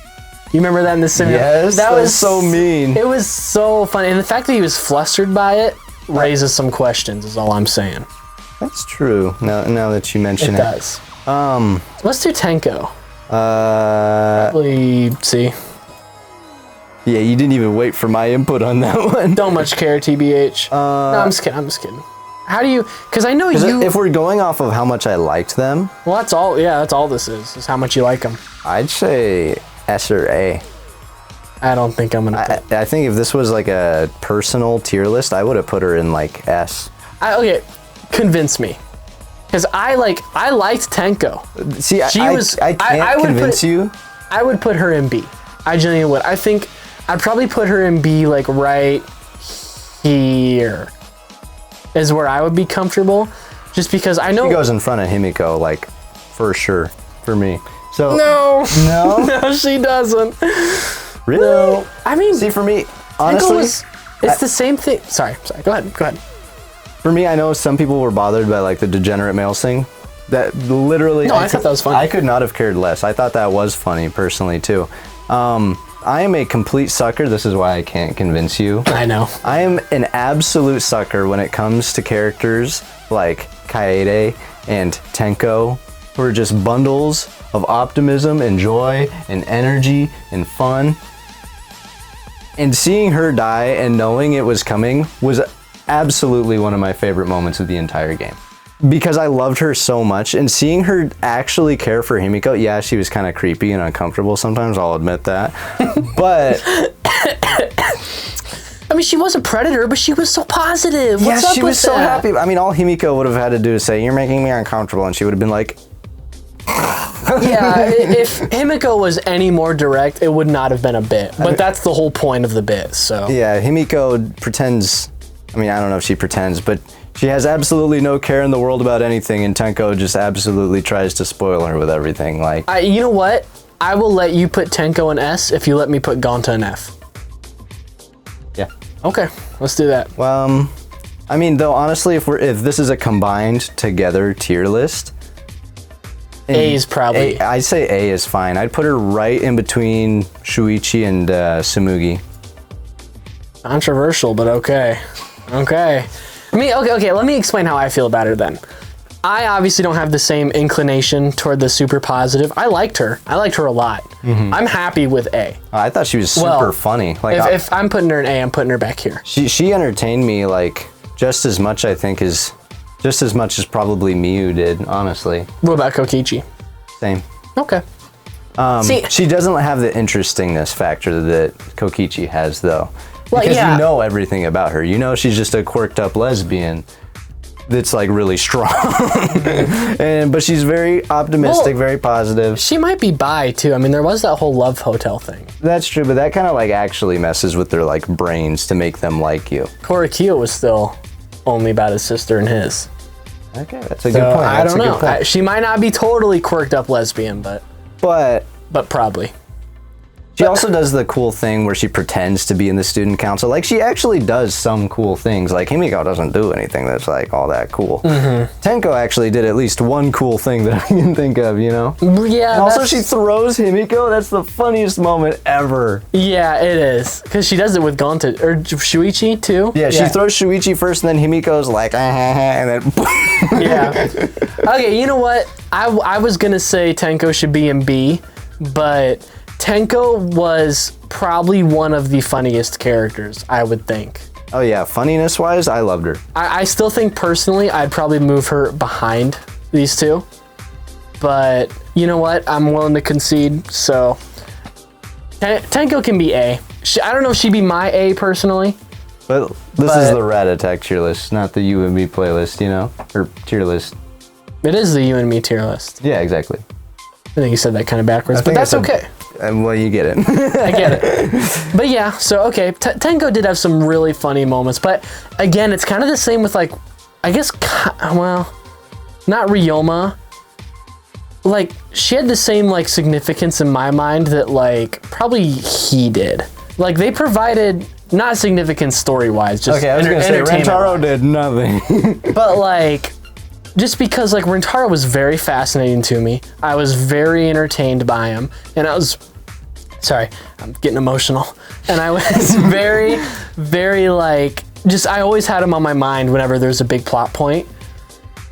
You remember that in the simulator? Yes, that was so mean. It was so funny, and the fact that he was flustered by it raises some questions. Is all I'm saying. That's true. Now that you mention it, it does. Let's do Tenko. Probably C. Yeah, you didn't even wait for my input on that one. Don't much care, TBH. No, I'm just kidding. How do you? Because I know you. If we're going off of how much I liked them, well, that's all. Yeah, that's all this is how much you like them. I'd say S or A. I don't think I'm gonna. I think if this was like a personal tier list, I would have put her in like S. Okay, convince me. Because I liked Tenko. See, I can't convince you. I would put her in B. I genuinely would. I think I'd probably put her in B, like right here is where I would be comfortable. Just because I know she goes in front of Himiko, like for sure, for me. So no, no, she doesn't. Really? No. I mean, see, for me, honestly, it's the same thing. Sorry. Go ahead. For me, I know some people were bothered by like the degenerate male sing. That literally, no, I thought that was funny. I could not have cared less. I thought that was funny personally too. I am a complete sucker. This is why I can't convince you. I know. I am an absolute sucker when it comes to characters like Kaede and Tenko, who are just bundles of optimism and joy and energy and fun. And seeing her die and knowing it was coming was absolutely one of my favorite moments of the entire game. Because I loved her so much, and seeing her actually care for Himiko, yeah, she was kind of creepy and uncomfortable sometimes, I'll admit that. But I mean, she was a predator, but she was so positive. What's up she with was so that? happy. I mean, all Himiko would have had to do is say, "You're making me uncomfortable," and she would have been like, yeah, if Himiko was any more direct, it would not have been a bit. But that's the whole point of the bit, so. Yeah, Himiko pretends, I mean, I don't know if she pretends, but she has absolutely no care in the world about anything, and Tenko just absolutely tries to spoil her with everything. Like, you know what? I will let you put Tenko in S if you let me put Gonta in F. yeah. Okay, let's do that. Well, I mean, though, honestly, if this is a combined together tier list, A is probably. I'd say A is fine. I'd put her right in between Shuichi and Samugi. Controversial, but okay. Okay. I mean, okay, let me explain how I feel about her then. I obviously don't have the same inclination toward the super positive. I liked her a lot. Mm-hmm. I'm happy with A. I thought she was super funny. Like, if I'm putting her in A, I'm putting her back here. She entertained me like just as much, I think, as probably Miyu did, honestly. What about Kokichi? Same. Okay. See, she doesn't have the interestingness factor that Kokichi has, though. Well, because yeah. you know everything about her. You know she's just a quirked up lesbian that's like really strong. But she's very optimistic, very positive. She might be bi too. I mean, there was that whole love hotel thing. That's true, but that kind of like actually messes with their like brains to make them like you. Korekiyo was still only about his sister and his. Okay, that's a good point. I don't know. She might not be totally quirked up lesbian, but probably. She also does the cool thing where she pretends to be in the student council. Like, she actually does some cool things. Like, Himiko doesn't do anything that's, like, all that cool. Tenko actually did at least one cool thing that I can think of, you know? Yeah. And also, she throws Himiko. That's the funniest moment ever. Yeah, it is. Because she does it with Gonta, or Shuichi, too. Yeah, she throws Shuichi first, and then Himiko's like, and then... Yeah. Okay, you know what? I was going to say Tenko should be in B, but... Tenko was probably one of the funniest characters, I would think. Oh yeah, funniness-wise, I loved her. I still think personally I'd probably move her behind these two. But you know what? I'm willing to concede, so... Tenko can be A. I don't know if she'd be my A personally. But this is the Rat Attack tier list, not the You and Me playlist, you know? Or tier list. It is the You and Me tier list. Yeah, exactly. I think you said that kind of backwards, but that's okay. Well, you get it. I get it. But yeah, so okay, Tenko did have some really funny moments, but again, it's kind of the same with like, I guess, well, not Ryoma. Like, she had the same like significance in my mind that like probably he did. Like, they provided not significant story-wise, just okay, I was gonna say Rentaro did nothing. But like, just because like Rentaro was very fascinating to me, I was very entertained by him, and I was, sorry, I'm getting emotional, and I was very, very like, just I always had him on my mind whenever there's a big plot point,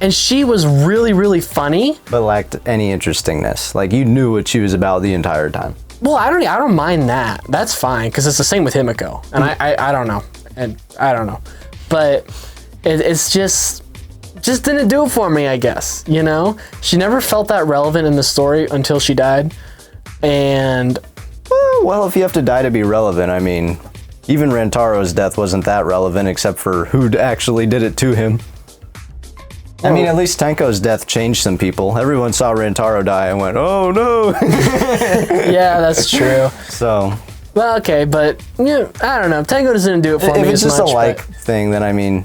and she was really, really funny, but lacked any interestingness. Like, you knew what she was about the entire time. Well, I don't mind that. That's fine, because it's the same with Himiko, and I don't know, and I don't know, but it's just didn't do it for me, I guess, you know? She never felt that relevant in the story until she died, and... Well, if you have to die to be relevant, I mean, even Rentaro's death wasn't that relevant except for who actually did it to him. I mean, at least Tenko's death changed some people. Everyone saw Rentaro die and went, oh no! Yeah, that's true. So... Well, okay, but, yeah, I don't know. Tenko doesn't do it for me as much. If it's just a like thing, then I mean...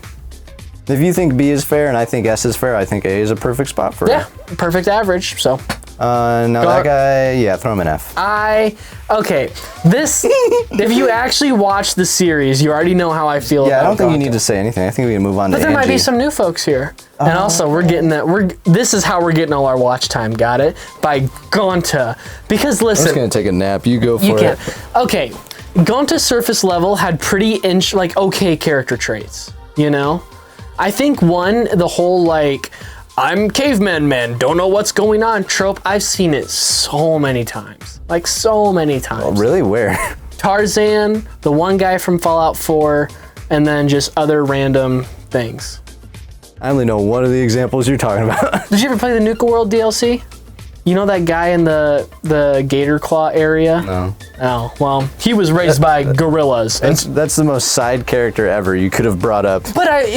If you think B is fair and I think S is fair, I think A is a perfect spot for yeah, perfect average, so. No, that guy, yeah, throw him an F. Okay, this, if you actually watch the series, you already know how I feel about it. Yeah, I don't think you need to say anything. I think we can move on to But there might be some new folks here. And also, we're getting that, this is how we're getting all our watch time, got it? By Gonta. Because listen. I'm just gonna take a nap, you go for it. Okay, Gonta surface level had pretty okay character traits, you know? I think the whole like, I'm caveman man, don't know what's going on trope, I've seen it so many times. Like, so many times. Oh, really? Where? Tarzan, the one guy from Fallout 4, and then just other random things. I only know one of the examples you're talking about. Did you ever play the Nuka World DLC? You know that guy in the Gator Claw area? No. Oh, well, he was raised by gorillas. That's the most side character ever you could have brought up. But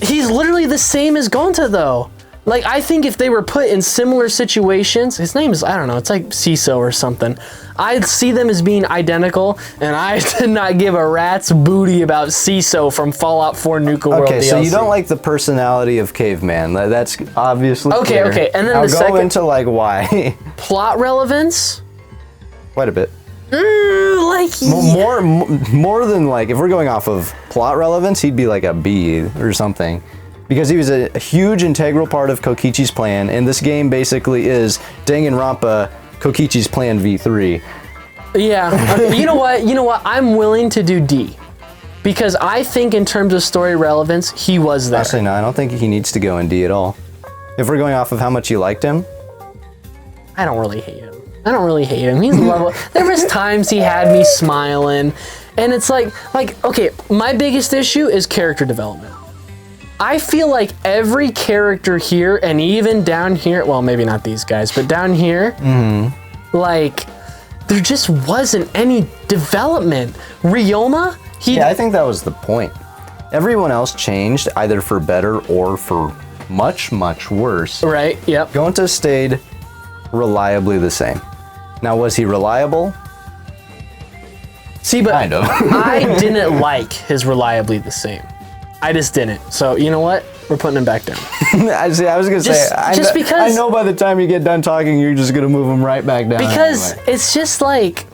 he's literally the same as Gonta, though. Like, I think if they were put in similar situations, his name is, I don't know, it's like CISO or something. I'd see them as being identical, and I did not give a rat's booty about CISO from Fallout 4 Nuka World DLC. Okay, so you don't like the personality of Caveman. That's obviously clear. Okay, and then I'll the second... go into, like, why. Plot relevance? Quite a bit. Yeah. More than, like, if we're going off of plot relevance, he'd be like a B or something. Because he was a huge integral part of Kokichi's plan, and this game basically is Danganronpa Kokichi's Plan V3. Yeah, okay, you know what? I'm willing to do D. Because I think in terms of story relevance, he was there. Actually, no, I don't think he needs to go in D at all. If we're going off of how much you liked him. I don't really hate him. He's lovable. There was times he had me smiling, and it's like, okay, my biggest issue is character development. I feel like every character here, and even down here, well, maybe not these guys, but down here, like, there just wasn't any development. Ryoma, yeah, I think that was the point. Everyone else changed, either for better or for much, much worse. Right, yep. Gonta stayed reliably the same. Now, was he reliable? See, but kind of. I didn't like his reliably the same. I just didn't. So, you know what? We're putting him back down. I was going to say, because I know by the time you get done talking, you're just going to move him right back down. Because anyway. it's just like,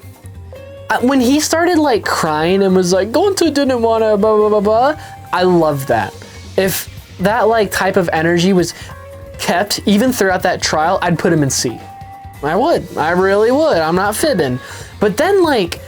when he started like crying and was like, Gonta didn't want to blah, blah, blah, blah, I loved that. If that like type of energy was kept even throughout that trial, I'd put him in C. I would. I really would. I'm not fibbing. But then like,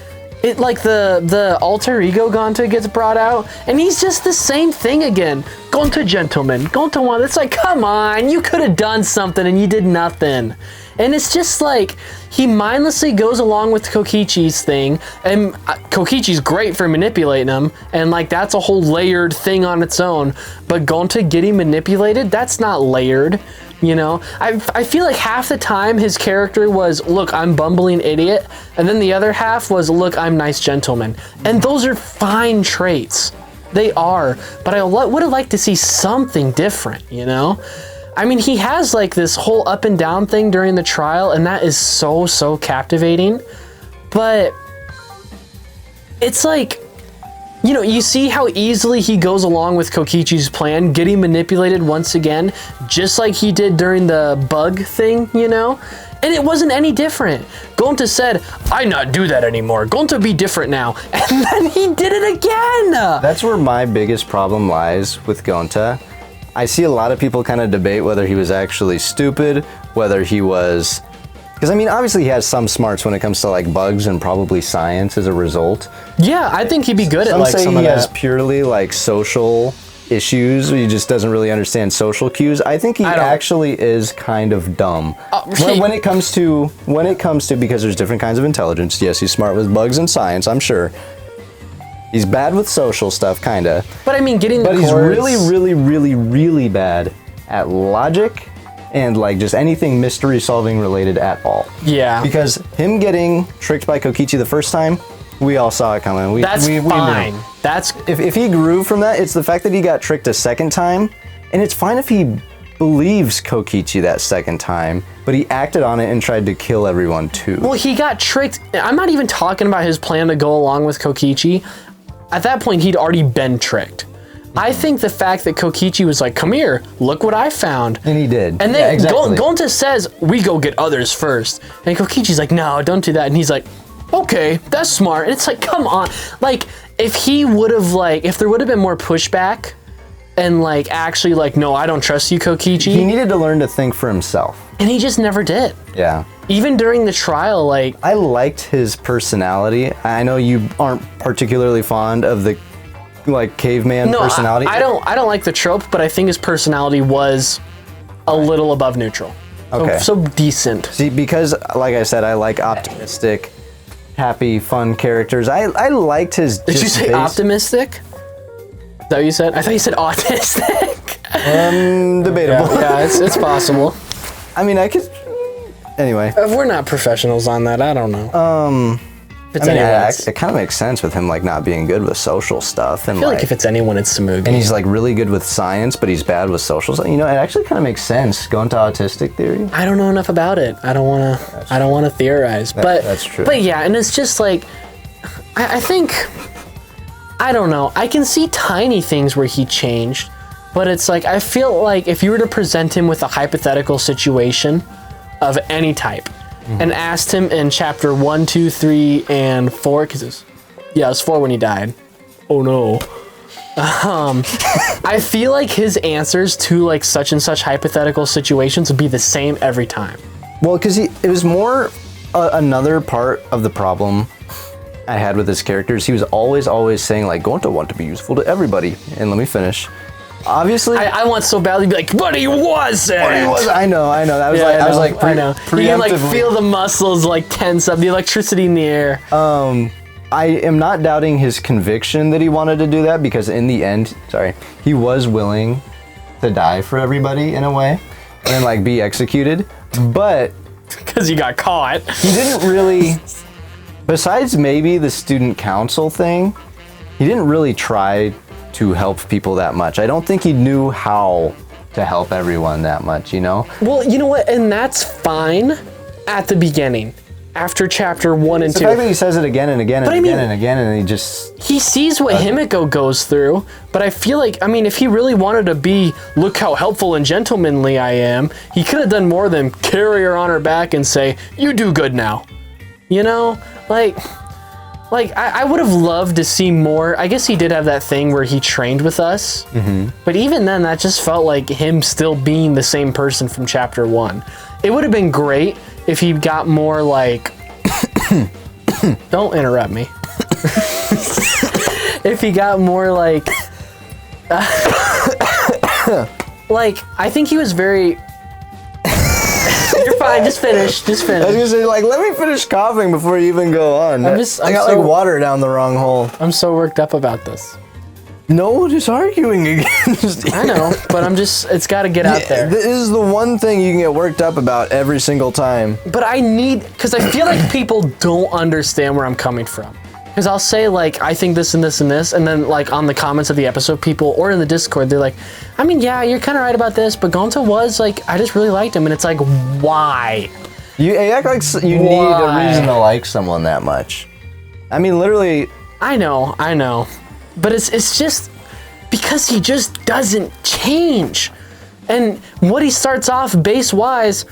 it like the alter ego Gonta gets brought out, and he's just the same thing again. Gonta gentleman, Gonta one. It's like, come on, you could have done something and you did nothing. And it's just like, he mindlessly goes along with Kokichi's thing, and Kokichi's great for manipulating him, and like that's a whole layered thing on its own. But Gonta getting manipulated, that's not layered. You know, I feel like half the time his character was, look, I'm bumbling idiot. And then the other half was, look, I'm nice gentleman. And those are fine traits. They are. But I would have liked to see something different, you know? I mean, he has like this whole up and down thing during the trial, and that is so, so captivating. But it's like, you know, you see how easily he goes along with Kokichi's plan, getting manipulated once again, just like he did during the bug thing, you know? And it wasn't any different. Gonta said, I not do that anymore. Gonta be different now. And then he did it again. That's where my biggest problem lies with Gonta. I see a lot of people kind of debate whether he was actually stupid, whether he was... Because, I mean, obviously he has some smarts when it comes to, like, bugs and probably science as a result. Yeah, I think he'd be good at, like, some of that. Some say he has purely, like, social issues. He just doesn't really understand social cues. I think he actually is kind of dumb. When it comes to, because there's different kinds of intelligence. Yes, he's smart with bugs and science, I'm sure. He's bad with social stuff, kind of. But, I mean, getting the But he's really, really, really, really bad at logic and like just anything mystery solving related at all. Yeah. Because him getting tricked by Kokichi the first time, we all saw it coming. That's fine. That's if he grew from that, it's the fact that he got tricked a second time, and it's fine if he believes Kokichi that second time, but he acted on it and tried to kill everyone too. Well, he got tricked. I'm not even talking about his plan to go along with Kokichi. At that point, he'd already been tricked. I think the fact that Kokichi was like, come here, look what I found. And he did. And then Gonta says, we go get others first. And Kokichi's like, no, don't do that. And he's like, okay, that's smart. And it's like, come on. Like, if he would have, like, if there would have been more pushback and, like, actually, like, no, I don't trust you, Kokichi. He needed to learn to think for himself. And he just never did. Yeah. Even during the trial, like... I liked his personality. I know you aren't particularly fond of the like caveman personality. I don't like the trope, but I think his personality was a little above neutral. Okay. So decent. See, because like I said, I like optimistic, happy, fun characters. I liked his. Did you say optimistic? Is that what you said? I thought you said autistic. Debatable. Yeah, it's possible. I mean, I could. Anyway. We're not professionals on that. I don't know. It kind of makes sense with him like not being good with social stuff, and I feel like if it's anyone, it's Tsumugi. And he's like really good with science, but he's bad with social stuff. You know, it actually kind of makes sense going to autistic theory. I don't know enough about it. I don't want to theorize. But that's true. But yeah, and it's just like I think I don't know. I can see tiny things where he changed, but it's like I feel like if you were to present him with a hypothetical situation of any type. And asked him in chapter 1, 2, 3, and 4, because it was 4 when he died. Oh no. I feel like his answers to like such and such hypothetical situations would be the same every time. Well, because it was more another part of the problem I had with his characters. He was always saying like, going to want to be useful to everybody. And let me finish. Obviously, I want so badly to be like, but he wasn't. I know. That was I was like, I know. You can like feel the muscles like tense up, the electricity in the air. I am not doubting his conviction that he wanted to do that, because in the end, he was willing to die for everybody in a way and like be executed. But because he got caught, he didn't really. Besides maybe the student council thing, he didn't really try to help people that much. I don't think he knew how to help everyone that much, you know? Well, you know what? And that's fine at the beginning. After chapter 1 and 2. The fact that he says it again and again and again and again, and he just... He sees what Himiko goes through, but I feel like, I mean, if he really wanted to be, look how helpful and gentlemanly I am, he could have done more than carry her on her back and say, you do good now. You know? Like... like, I would have loved to see more. I guess he did have that thing where he trained with us. But even then, that just felt like him still being the same person from chapter 1. It would have been great if he got more, like... Don't interrupt me. If he got more, like... like, I think he was very... You're fine, just finish. I was gonna say, like, let me finish coughing before you even go on. I got like water down the wrong hole. I'm so worked up about this. No, just arguing against you. I know, but it's gotta get out there. This is the one thing you can get worked up about every single time. But because I feel like people don't understand where I'm coming from. Because I'll say, like, I think this and this and this, and then, like, on the comments of the episode, people, or in the Discord, they're like, I mean, yeah, you're kind of right about this, but Gonta was, like, I just really liked him, and it's like, why? You act like you need a reason to like someone that much. I mean, literally... I know. But it's just because he just doesn't change. And what he starts off base-wise,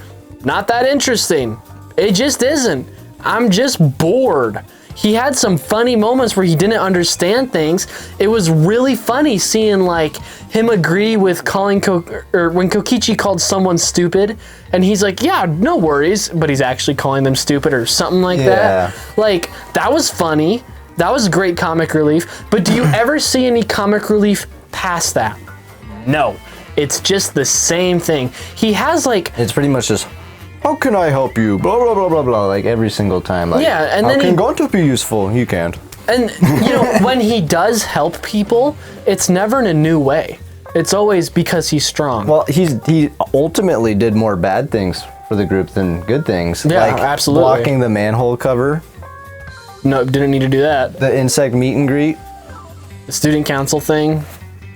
not that interesting. It just isn't. I'm just bored. He had some funny moments where he didn't understand things. It was really funny seeing like him agree with calling when Kokichi called someone stupid, and he's like, yeah, no worries, but he's actually calling them stupid or something like that. Like, that was funny. That was great comic relief. But do you ever see any comic relief past that? No. It's just the same thing. He has like... It's pretty much just... How can I help you? Blah, blah, blah, blah, blah. Like, every single time. Like, yeah, and how then can Gonta be useful? You can't. And, you know, when he does help people, it's never in a new way. It's always because he's strong. Well, he ultimately did more bad things for the group than good things. Yeah, like absolutely. Blocking the manhole cover. No, didn't need to do that. The insect meet and greet. The student council thing.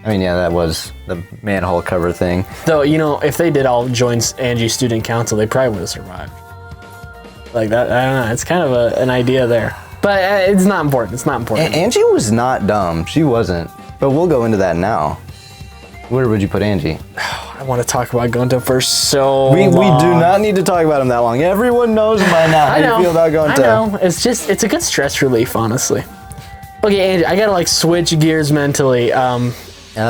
I mean, yeah, that was the manhole cover thing. Though, you know, if they did all join Angie's student council, they probably would have survived. Like that, I don't know. It's kind of an idea there. But it's not important. It's not important. Angie was not dumb. She wasn't. But we'll go into that now. Where would you put Angie? I want to talk about Gonta for so long. We do long. not need to talk about him that long. Everyone knows by now how you feel about Gonta. I know. It's a good stress relief, honestly. Okay, Angie, I gotta like switch gears mentally. Probably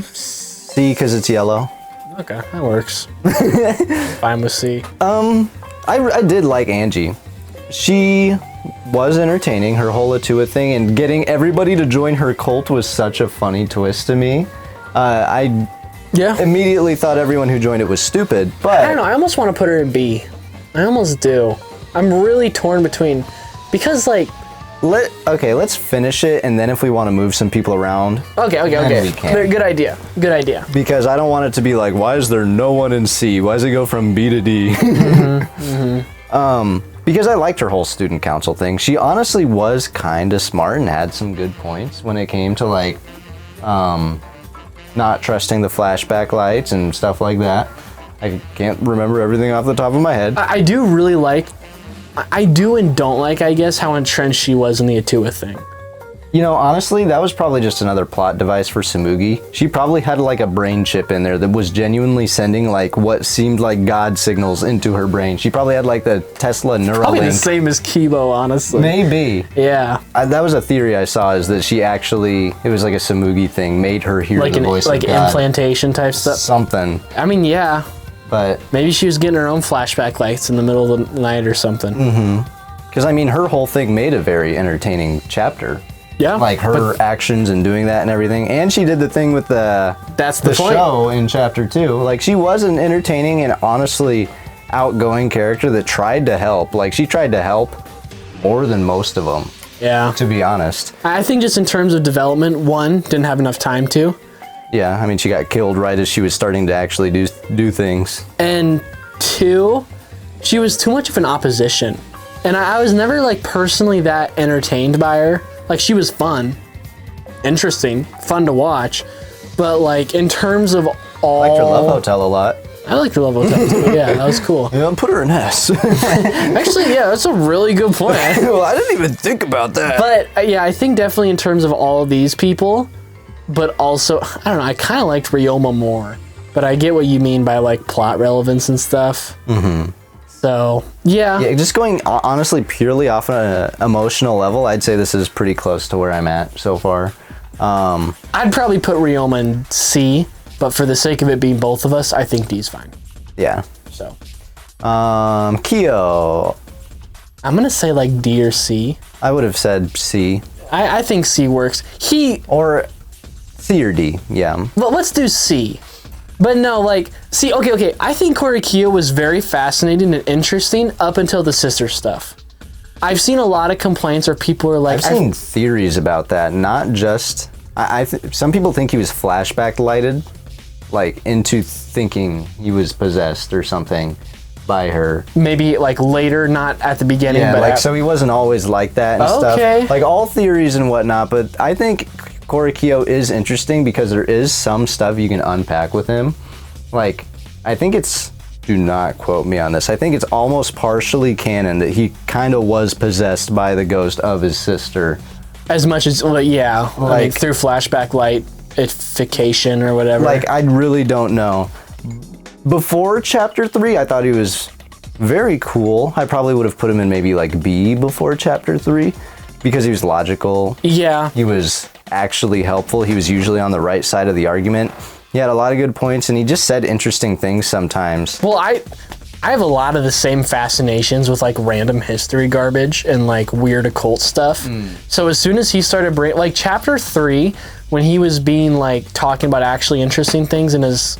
C, because it's yellow. Okay, that works. Fine with C. I did like Angie. She was entertaining, her whole Atua thing, and getting everybody to join her cult was such a funny twist to me. I immediately thought everyone who joined it was stupid, but... I don't know, I almost want to put her in B. I almost do. I'm really torn between... Because, like... let's finish it, and then if we want to move some people around... Okay. We can. Good idea. Because I don't want it to be like, why is there no one in C? Why does it go from B to D? Because I liked her whole student council thing. She honestly was kind of smart and had some good points when it came to like not trusting the flashback lights and stuff like that. I can't remember everything off the top of my head. I do really like, I do and don't like, I guess, how entrenched she was in the Atua thing. You know, honestly, that was probably just another plot device for Tsumugi. She probably had like a brain chip in there that was genuinely sending like what seemed like God signals into her brain. She probably had like the Tesla Neuralink. Probably the same as Kibo, honestly. Maybe. Yeah. That was a theory I saw, is that she actually, it was like a Tsumugi thing, made her hear the voice of God. Like implantation type stuff? Something. I mean, yeah. But maybe she was getting her own flashback lights in the middle of the night or something. Because I mean, her whole thing made a very entertaining chapter. Yeah. Like her actions and doing that and everything. And she did the thing with the show in chapter 2. Like, she was an entertaining and honestly outgoing character that tried to help. Like, she tried to help more than most of them. Yeah. To be honest. I think just in terms of development, 1, didn't have enough time to. Yeah, I mean, she got killed right as she was starting to actually do things. And 2, she was too much of an opposition. And I was never, like, personally that entertained by her. Like, she was fun, interesting, fun to watch, but like in terms of all... I liked her Love Hotel a lot. I liked her Love Hotel too, yeah, that was cool. Yeah, put her in S. Actually, yeah, that's a really good point. Well, I didn't even think about that. But yeah, I think definitely in terms of all of these people, but also, I don't know, I kind of liked Ryoma more, but I get what you mean by like plot relevance and stuff. So yeah, just going honestly purely off an emotional level, I'd say this is pretty close to where I'm at so far. I'd probably put Ryoma in C, but for the sake of it being both of us, I think D's fine. Yeah. So Kyo. I'm gonna say like D or C. I would have said C. I think C works. Or C or D, yeah. Well, let's do C. But no, like, see, okay. I think Kyo was very fascinating and interesting up until the sister stuff. I've seen a lot of complaints where people are like... I've seen theories about that, not just... some people think he was flashback lighted, like, into thinking he was possessed or something by her. Maybe, like, later, not at the beginning, yeah, but... like, so he wasn't always like that and stuff. Like, all theories and whatnot, but I think... Kyo is interesting because there is some stuff you can unpack with him. Like, I think it's, do not quote me on this, I think it's almost partially canon that he kind of was possessed by the ghost of his sister. As much as, well, yeah, like, I mean, through flashback lightification or whatever. Like, I really don't know. Before chapter 3, I thought he was very cool. I probably would have put him in maybe like B before chapter 3 because he was logical. Yeah. He was actually helpful. He was usually on the right side of the argument. He had a lot of good points and he just said interesting things sometimes. Well, I have a lot of the same fascinations with like random history garbage and like weird occult stuff. So as soon as he started like chapter 3, when he was being like talking about actually interesting things in his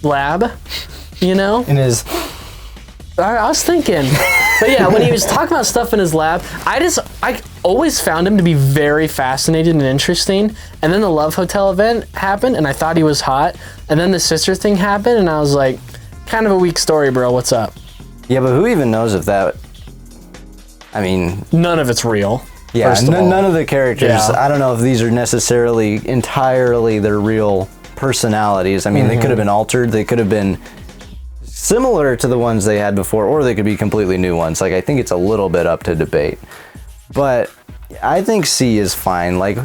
lab, you know? In his... I was thinking. But yeah, when he was talking about stuff in his lab, I always found him to be very fascinating and interesting. And then the Love Hotel event happened, and I thought he was hot. And then the sister thing happened, and I was like, kind of a weak story, bro. What's up? Yeah, but who even knows if that... I mean... None of it's real. Yeah, none of the characters... Yeah. I don't know if these are necessarily entirely their real personalities. I mean, they could have been altered. They could have been... similar to the ones they had before, or they could be completely new ones. Like, I think it's a little bit up to debate. But I think C is fine. Like,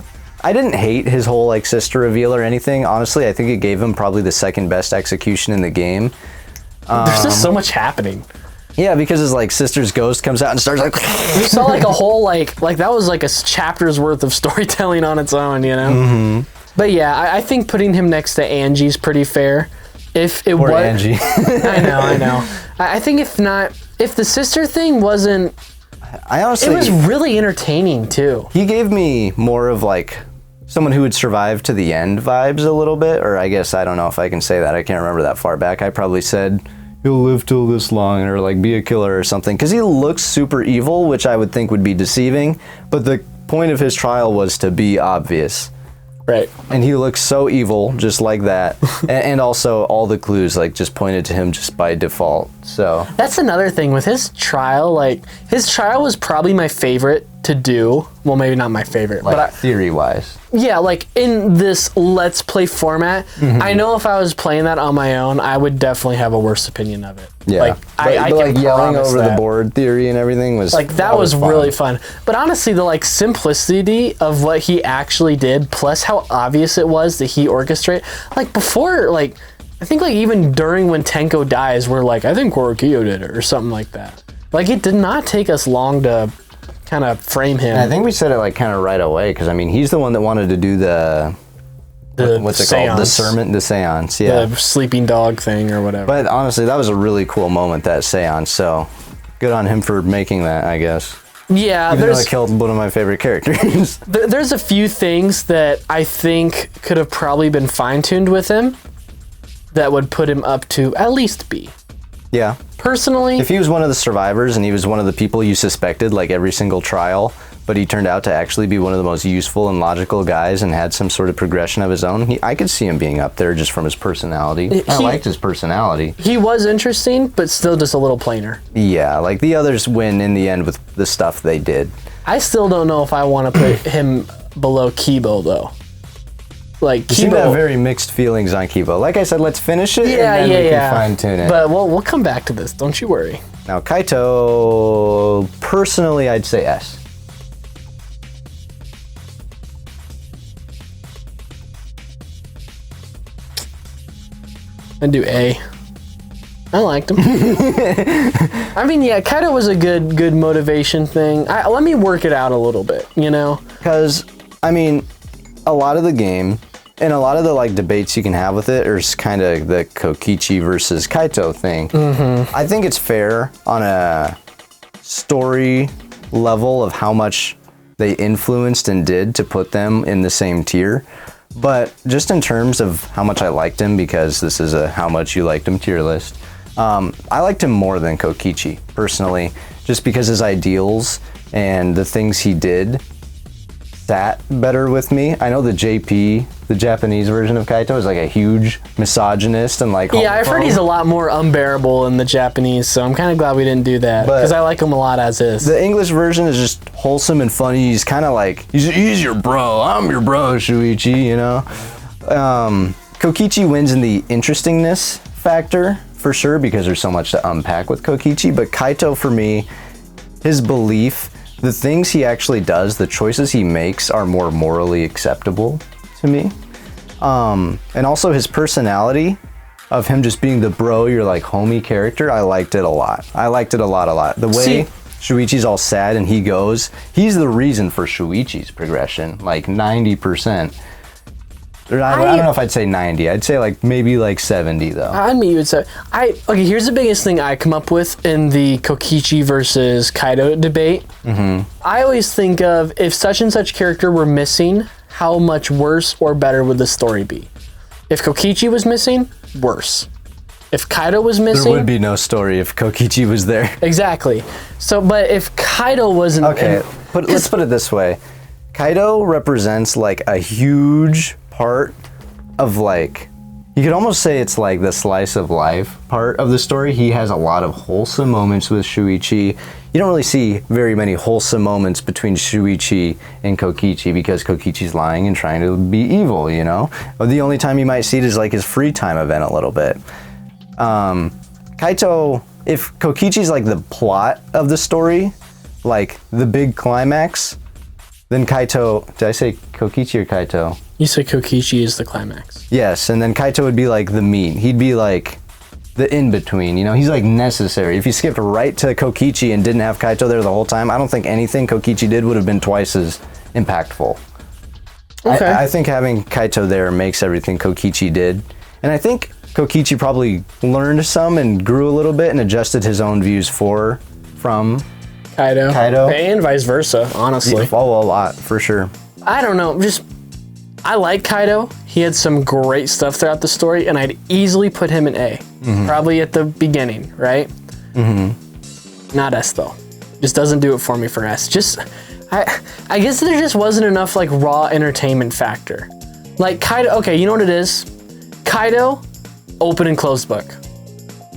I didn't hate his whole, like, sister reveal or anything. Honestly, I think it gave him probably the second best execution in the game. There's just so much happening. Yeah, because his, like, sister's ghost comes out and starts, like... You saw, like, a whole, like that was, like, a chapter's worth of storytelling on its own, you know? But, yeah, I think putting him next to Angie's pretty fair. If it was Angie. I know. I think if the sister thing wasn't, it was really entertaining too. He gave me more of like someone who would survive to the end vibes a little bit, or I guess I don't know if I can say that. I can't remember that far back. I probably said he'll live till this long, or like be a killer or something, because he looks super evil, which I would think would be deceiving. But the point of his trial was to be obvious. Right. And he looks so evil, just like that. And also, all the clues, like, just pointed to him just by default, so... That's another thing with his trial, like, his trial was probably my favorite to do. Well, maybe not my favorite, like, but theory-wise. Yeah, like, in this Let's Play format, I know if I was playing that on my own, I would definitely have a worse opinion of it. Yeah. Like, I can like, yelling over that. the board theory and everything was... Like, that was really fun. But honestly, the, like, simplicity of what he actually did, plus how obvious it was that he orchestrated... Like, before, like, I think, like, even during when Tenko dies, we're like, I think Kyo did it, or something like that. Like, it did not take us long to kind of frame him. And I think we said it, like, kind of right away, because, I mean, he's the one that wanted to do what's it called? The seance, yeah. The sleeping dog thing or whatever. But honestly, that was a really cool moment, that seance, so good on him for making that, I guess. Yeah, even though it killed one of my favorite characters. There's a few things that I think could have probably been fine-tuned with him that would put him up to at least B. Yeah. Personally... If he was one of the survivors and he was one of the people you suspected, like every single trial, but he turned out to actually be one of the most useful and logical guys and had some sort of progression of his own, I could see him being up there just from his personality. I liked his personality. He was interesting, but still just a little plainer. Yeah, like the others win in the end with the stuff they did. I still don't know if I want to put him below Kibo, though. Like, you seem to have very mixed feelings on Kibo. Like I said, let's finish it, and then we can fine-tune it. But we'll come back to this, don't you worry. Now, Kaito, personally, I'd say S. I'd do A. I liked him. I mean, yeah, Kaido was a good motivation thing. Let me work it out a little bit, you know? Because, I mean, a lot of the game and a lot of the like debates you can have with it is kind of the Kokichi versus Kaito thing. I think it's fair on a story level of how much they influenced and did to put them in the same tier. But just in terms of how much I liked him, because this is a how much you liked him tier list, I liked him more than Kokichi, personally, just because his ideals and the things he did sat better with me. I know the JP, the Japanese version of Kaito, is like a huge misogynist and like yeah, I've heard he's a lot more unbearable in the Japanese, so I'm kind of glad we didn't do that, because I like him a lot as is. The English version is just wholesome and funny. He's kind of like, he's your bro, I'm your bro, Shuichi, you know? Kokichi wins in the interestingness factor, for sure, because there's so much to unpack with Kokichi, but Kaito, for me, his belief, the things he actually does, the choices he makes are more morally acceptable to me. And also his personality of him just being the bro, your like homie character, I liked it a lot. I liked it a lot. The way Shuichi's all sad and he goes, he's the reason for Shuichi's progression, like 90%. I don't know if I'd say 90. I'd say like maybe like 70 though. I'd meet you would say. Okay, here's the biggest thing I come up with in the Kokichi versus Kaido debate. I always think of, if such and such character were missing, how much worse or better would the story be? If Kokichi was missing, worse. If Kaido was missing, there would be no story if Kokichi was there. Exactly. So, but if Kaido wasn't, okay, let's put it this way: Kaido represents like a huge part of, like, you could almost say it's like the slice of life part of the story. He has a lot of wholesome moments with Shuichi. You don't really see very many wholesome moments between Shuichi and Kokichi because Kokichi's lying and trying to be evil, you know? But the only time you might see it is like his free time event a little bit. Kaito, if Kokichi's like the plot of the story, like the big climax, then Kaito, did I say Kokichi or Kaito? You said Kokichi is the climax. Yes, and then Kaito would be like the meat. He'd be like the in-between, you know? He's like necessary. If you skipped right to Kokichi and didn't have Kaito there the whole time, I don't think anything Kokichi did would have been twice as impactful. Okay. I think having Kaito there makes everything Kokichi did. And I think Kokichi probably learned some and grew a little bit and adjusted his own views from Kaido. And vice versa, honestly. Yeah, a lot, for sure. I don't know, I like Kaido. He had some great stuff throughout the story, and I'd easily put him in A. Probably at the beginning, right? Not S, though. Just doesn't do it for me for S. I guess there just wasn't enough, like, raw entertainment factor. Like, Kaido, okay, you know what it is? Kaido, open and closed book.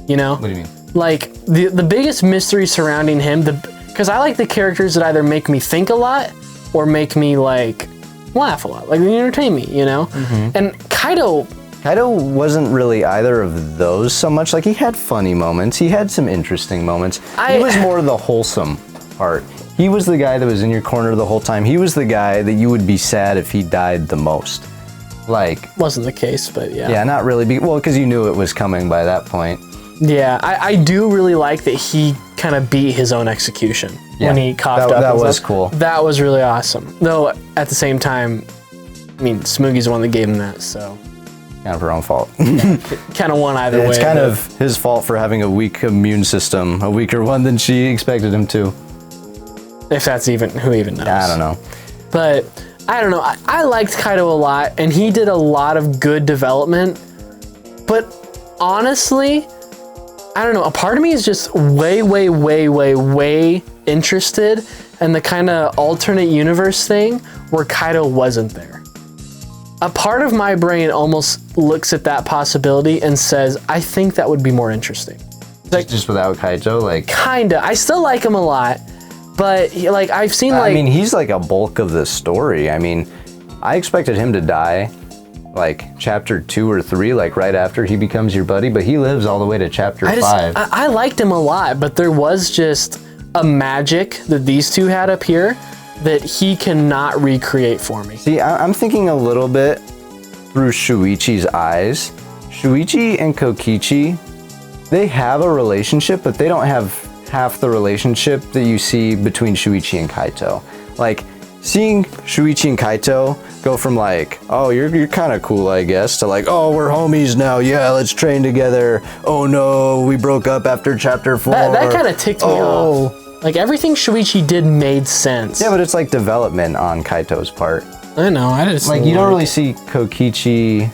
You know? What do you mean? Like, the biggest mystery surrounding him, because I like the characters that either make me think a lot or make me, like, laugh a lot, like they entertain me, you know? And Kaido wasn't really either of those so much. Like, he had funny moments, he had some interesting moments. He was more the wholesome part. He was the guy that was in your corner the whole time. He was the guy that you would be sad if he died the most. Like, wasn't the case, but yeah. Yeah, not really. Well, because you knew it was coming by that point. Yeah, I do really like that he kind of beat his own execution when he coughed up. That was cool. That was really awesome. Though, at the same time, I mean, Smoogy's the one that gave him that, so. Kind of her own fault. Kind of won either way. It's kind of his fault for having a weak immune system, a weaker one than she expected him to. If that's even, who even knows? I don't know. But, I don't know, I liked Kaido a lot, and he did a lot of good development, but honestly, I don't know, a part of me is just way interested in the kind of alternate universe thing where Kaido wasn't there. A part of my brain almost looks at that possibility and says, I think that would be more interesting. Like, just without Kaito, like? Kinda. I still like him a lot, but like I've seen like... I mean, he's like a bulk of the story. I mean, I expected him to die like chapter 2 or 3, like right after he becomes your buddy, but he lives all the way to chapter 5. I liked him a lot, but there was just a magic that these two had up here that he cannot recreate for me. See, I'm thinking a little bit through Shuichi's eyes. Shuichi and Kokichi they have a relationship, but they don't have half the relationship that you see between Shuichi and Kaito. Like, seeing Shuichi and Kaito go from like, oh, you're kind of cool, I guess, to like, oh, we're homies now, yeah, let's train together. Oh no, we broke up after chapter 4. That kind of ticked me off. Like, everything Shuichi did made sense. Yeah, but it's like development on Kaito's part. I know, I just... Like, you don't really see Kokichi...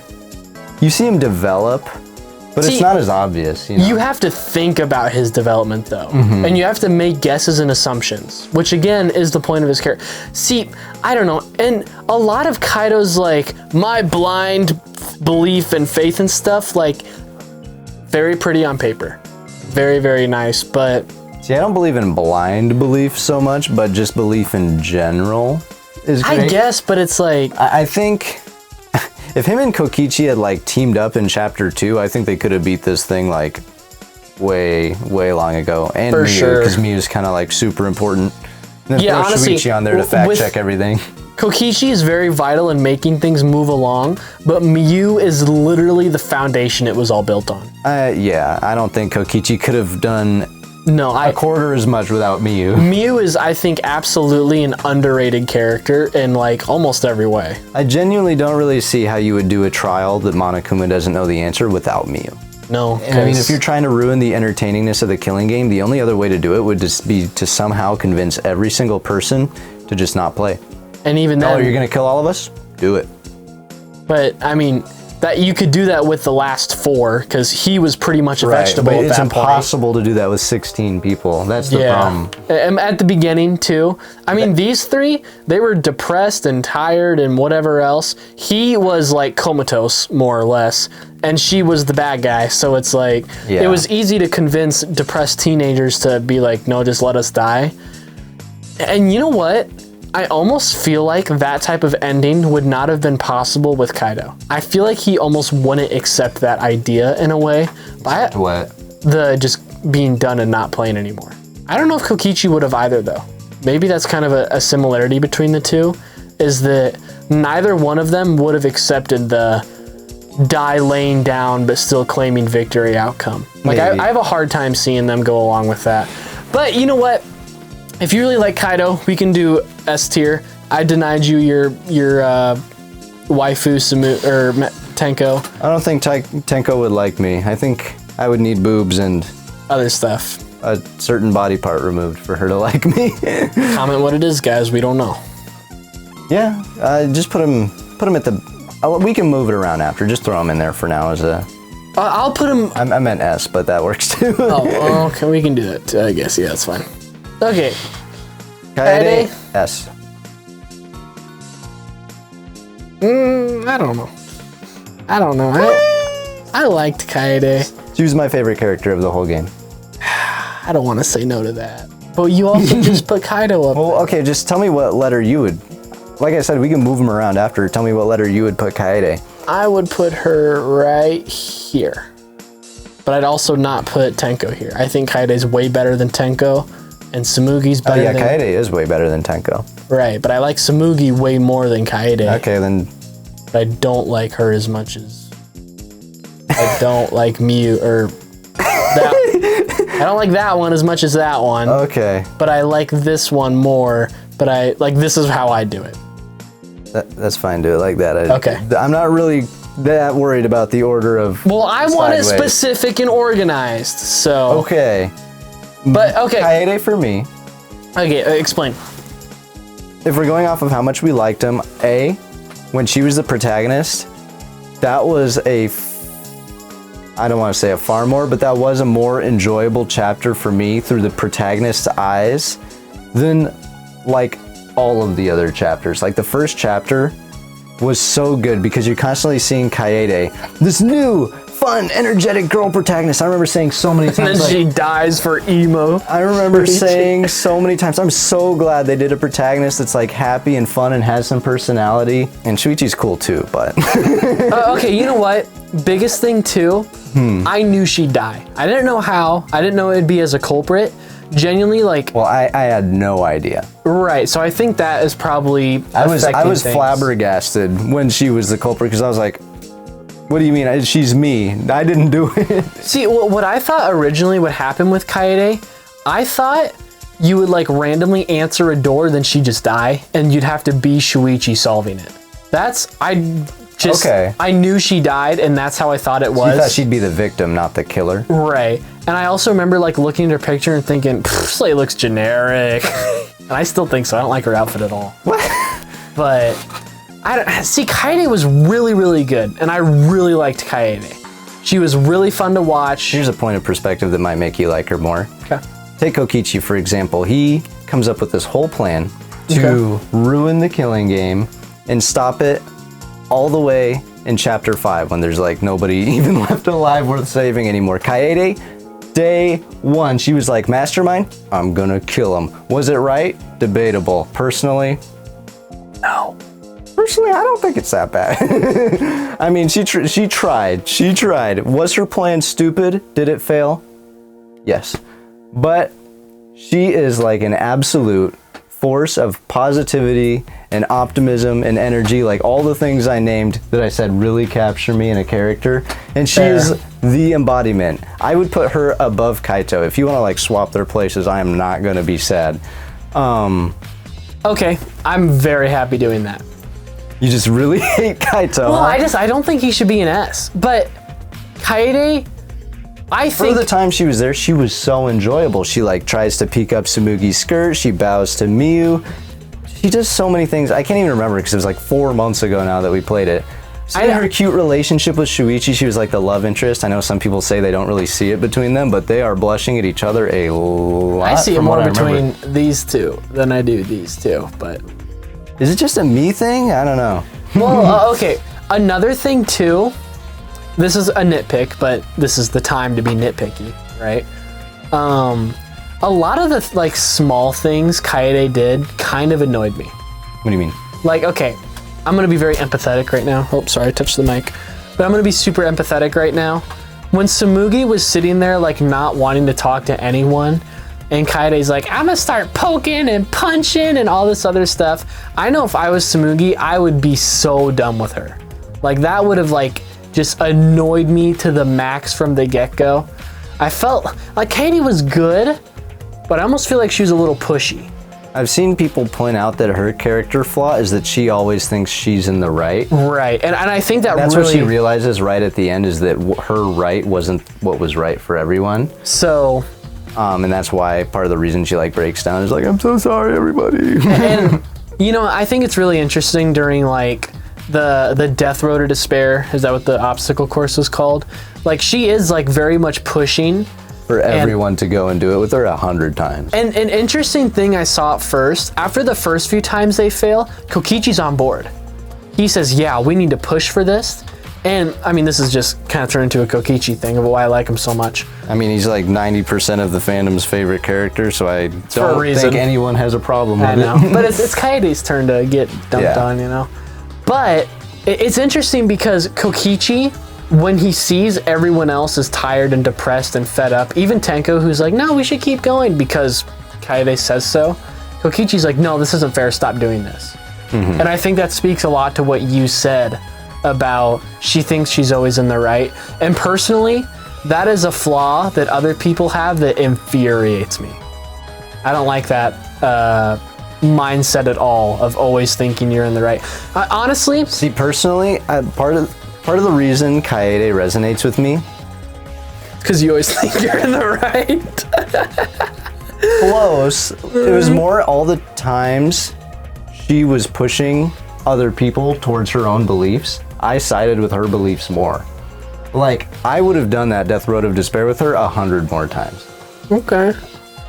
You see him develop, but it's not as obvious, you know? You have to think about his development, though. And you have to make guesses and assumptions, which, again, is the point of his character. See, I don't know, and a lot of Kaito's, like, my blind belief and faith and stuff, like, very pretty on paper. Very, very nice, but... See, I don't believe in blind belief so much, but just belief in general is great. I guess, but it's like... I think if him and Kokichi had like teamed up in chapter 2, I think they could have beat this thing like way long ago. And For sure. because Miyu's kind of like super important. And then Yeah, throw honestly, Shuichi on there to fact check everything. Kokichi is very vital in making things move along, but Miyu is literally the foundation it was all built on. Yeah, I don't think Kokichi could have done a quarter as much without Miyu. Miyu is, I think, absolutely an underrated character in like almost every way. I genuinely don't really see how you would do a trial that Monokuma doesn't know the answer without Miyu. No, And I mean, if you're trying to ruin the entertainingness of the killing game, the only other way to do it would just be to somehow convince every single person to just not play. and even Oh, then, you're gonna kill all of us? Do it. but I mean, that you could do that with the last 4 because he was pretty much a vegetable but at it's that impossible to do that with 16 people. That's the problem. And at the beginning too. I mean, these 3, they were depressed and tired and whatever else. He was like comatose, more or less, and she was the bad guy. So it's like, it was easy to convince depressed teenagers to be like, no, just let us die. And you know what? I almost feel like that type of ending would not have been possible with Kaido. I feel like he almost wouldn't accept that idea in a way. What? The just being done and not playing anymore. I don't know if Kokichi would have either, though. Maybe that's kind of a similarity between the two, is that neither one of them would have accepted the die laying down but still claiming victory outcome. Like, I have a hard time seeing them go along with that. But you know what? If you really like Kaido, we can do S tier. I denied you your waifu Tenko. I don't think Tenko would like me. I think I would need boobs and Other stuff. a certain body part removed for her to like me. Comment what it is, guys. We don't know. Yeah, just put him at the... we can move it around after. Just throw him in there for now as a... I'll put him... I meant S, but that works too. Oh, okay. We can do that too, I guess. Yeah, that's fine. Okay. Kaede, S. I don't know. I liked Kaede. She was my favorite character of the whole game. I don't want to say no to that. But you also just put Kaido up. Well, okay, just tell me what letter you would... Like I said, we can move them around after. Tell me what letter you would put Kaede. I would put her right here. But I'd also not put Tenko here. I think Kaede's way better than Tenko, and Samugi's better than... Kaede is way better than Tenko. Right, but I like Samugi way more than Kaede. Okay, then... But I don't like her as much as... I don't like Miyu, or... I don't like that one as much as that one. Okay. But I like this one more, but I... Like, this is how I do it. That's fine, do it like that. Okay. I'm not really that worried about the order of... Well, I want it sideways. specific and organized, so... Okay. But, okay. Kaede for me. Okay, explain. If we're going off of how much we liked him, when she was the protagonist, that was I don't want to say a far more, but that was a more enjoyable chapter for me through the protagonist's eyes than, like, all of the other chapters. Like, the first chapter was so good because you're constantly seeing Kaede, this new, fun, energetic girl protagonist. I remember saying so many times, And then she dies for emo. I remember saying so many times, I'm so glad they did a protagonist that's like happy and fun and has some personality. And Shuichi's cool too, but... Okay, you know what? Biggest thing too, I knew she'd die. I didn't know how. I didn't know it'd be as a culprit. Genuinely, like... Well, I had no idea. Right, so I think that is probably I was affecting things. flabbergasted when she was the culprit because I was like, What do you mean? She's me. I didn't do it. See, what I thought originally would happen with Kaede, I thought you would like randomly answer a door, then she'd just die, and you'd have to be Shuichi solving it. I knew she died, and that's how I thought it was. You thought she'd be the victim, not the killer. Right. And I also remember like looking at her picture and thinking, Slay looks generic. And I still think so. I don't like her outfit at all. What? But see, Kaede was really, really good, and I really liked Kaede. She was really fun to watch. Here's a point of perspective that might make you like her more. Okay. Take Kokichi, for example. He comes up with this whole plan to ruin the killing game and stop it all the way in chapter 5 when there's like nobody even left alive worth saving anymore. Kaede, day 1, she was like, mastermind, I'm gonna kill him. Was it right? Debatable. Personally, no. Personally, I don't think it's that bad. I mean, she tried. She tried. Was her plan stupid? Did it fail? Yes. But she is like an absolute force of positivity and optimism and energy, like all the things I named that I said really capture me in a character. And she is the embodiment. I would put her above Kaito. If you want to like swap their places, I am not going to be sad. Okay, I'm very happy doing that. You just really hate Kaito. Well, I don't think he should be an S. But Kaede, I think for the time she was there, she was so enjoyable. She like tries to peek up Sumugi's skirt. She bows to Miyu. She does so many things. I can't even remember because it was like 4 months ago now that we played it. Seeing her cute relationship with Shuichi, she was like the love interest. I know some people say they don't really see it between them, but they are blushing at each other a lot. I see it more between these two than I do these two, but... Is it just a me thing? I don't know. Well, okay. Another thing too, this is a nitpick, but this is the time to be nitpicky, right? A lot of the like small things Kaede did kind of annoyed me. What do you mean? Like, okay, I'm gonna be very empathetic right now. Oh, sorry, I touched the mic. But I'm gonna be super empathetic right now. When Sumugi was sitting there like not wanting to talk to anyone, and Kaede's like, I'm gonna start poking and punching and all this other stuff. I know if I was Sumugi, I would be so done with her. Like that would have like just annoyed me to the max from the get-go. I felt like Kaede was good, but I almost feel like she was a little pushy. I've seen people point out that her character flaw is that she always thinks she's in the right. Right, and I think that's really... what she realizes right at the end is that her right wasn't what was right for everyone. So... and that's why part of the reason she like breaks down is like, I'm so sorry, everybody. And you know, I think it's really interesting during like the Death Road to Despair. Is that what the obstacle course is called? Like she is like very much pushing for everyone to go and do it with her 100 times. And an interesting thing I saw at first, after the first few times they fail, Kokichi's on board. He says, yeah, we need to push for this. And I mean, this is just kind of turned into a Kokichi thing of why I like him so much. I mean, he's like 90% of the fandom's favorite character, so I don't think anyone has a problem with it. But it's Kaede's turn to get dumped on, you know? But it's interesting because Kokichi, when he sees everyone else is tired and depressed and fed up, even Tenko, who's like, no, we should keep going because Kaede says so, Kokichi's like, no, this isn't fair, stop doing this. And I think that speaks a lot to what you said about she thinks she's always in the right. And personally, that is a flaw that other people have that infuriates me. I don't like that mindset at all of always thinking you're in the right. Honestly, see, personally, part of the reason Kaede resonates with me, because you always think you're in the right. Close. It was more all the times she was pushing other people towards her own beliefs. I sided with her beliefs more. Like, I would have done that Death Road of Despair with her 100 more times. Okay.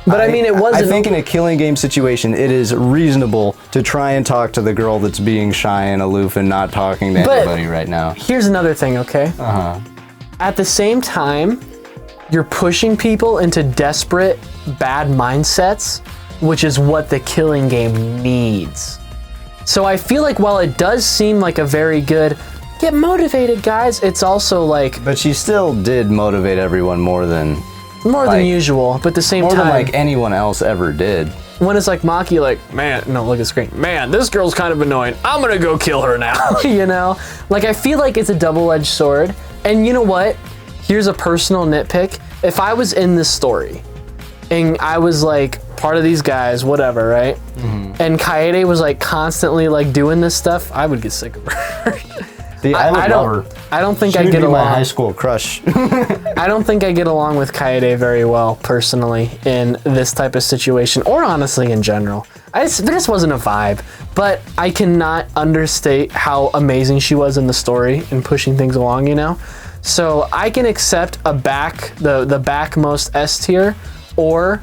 But I mean, it wasn't... I think in a killing game situation, it is reasonable to try and talk to the girl that's being shy and aloof and not talking to anybody right now. Here's another thing, okay? At the same time, you're pushing people into desperate, bad mindsets, which is what the killing game needs. So I feel like while it does seem like a very good, get motivated, guys, it's also like... But she still did motivate everyone more than... More than usual, but at the same time... More than like anyone else ever did. when it's like Maki, like, man, no, look at the screen. Man, this girl's kind of annoying. I'm gonna go kill her now, you know? Like, I feel like it's a double-edged sword. And you know what? Here's a personal nitpick. If I was in this story and I was like part of these guys, whatever, right? And Kaede was like constantly like doing this stuff, I would get sick of her. See, I don't think she I would get be along. my high school crush. I don't think I get along with Kaede very well personally in this type of situation, or honestly in general. There just wasn't a vibe. But I cannot understate how amazing she was in the story and pushing things along, you know? So I can accept the backmost S tier, or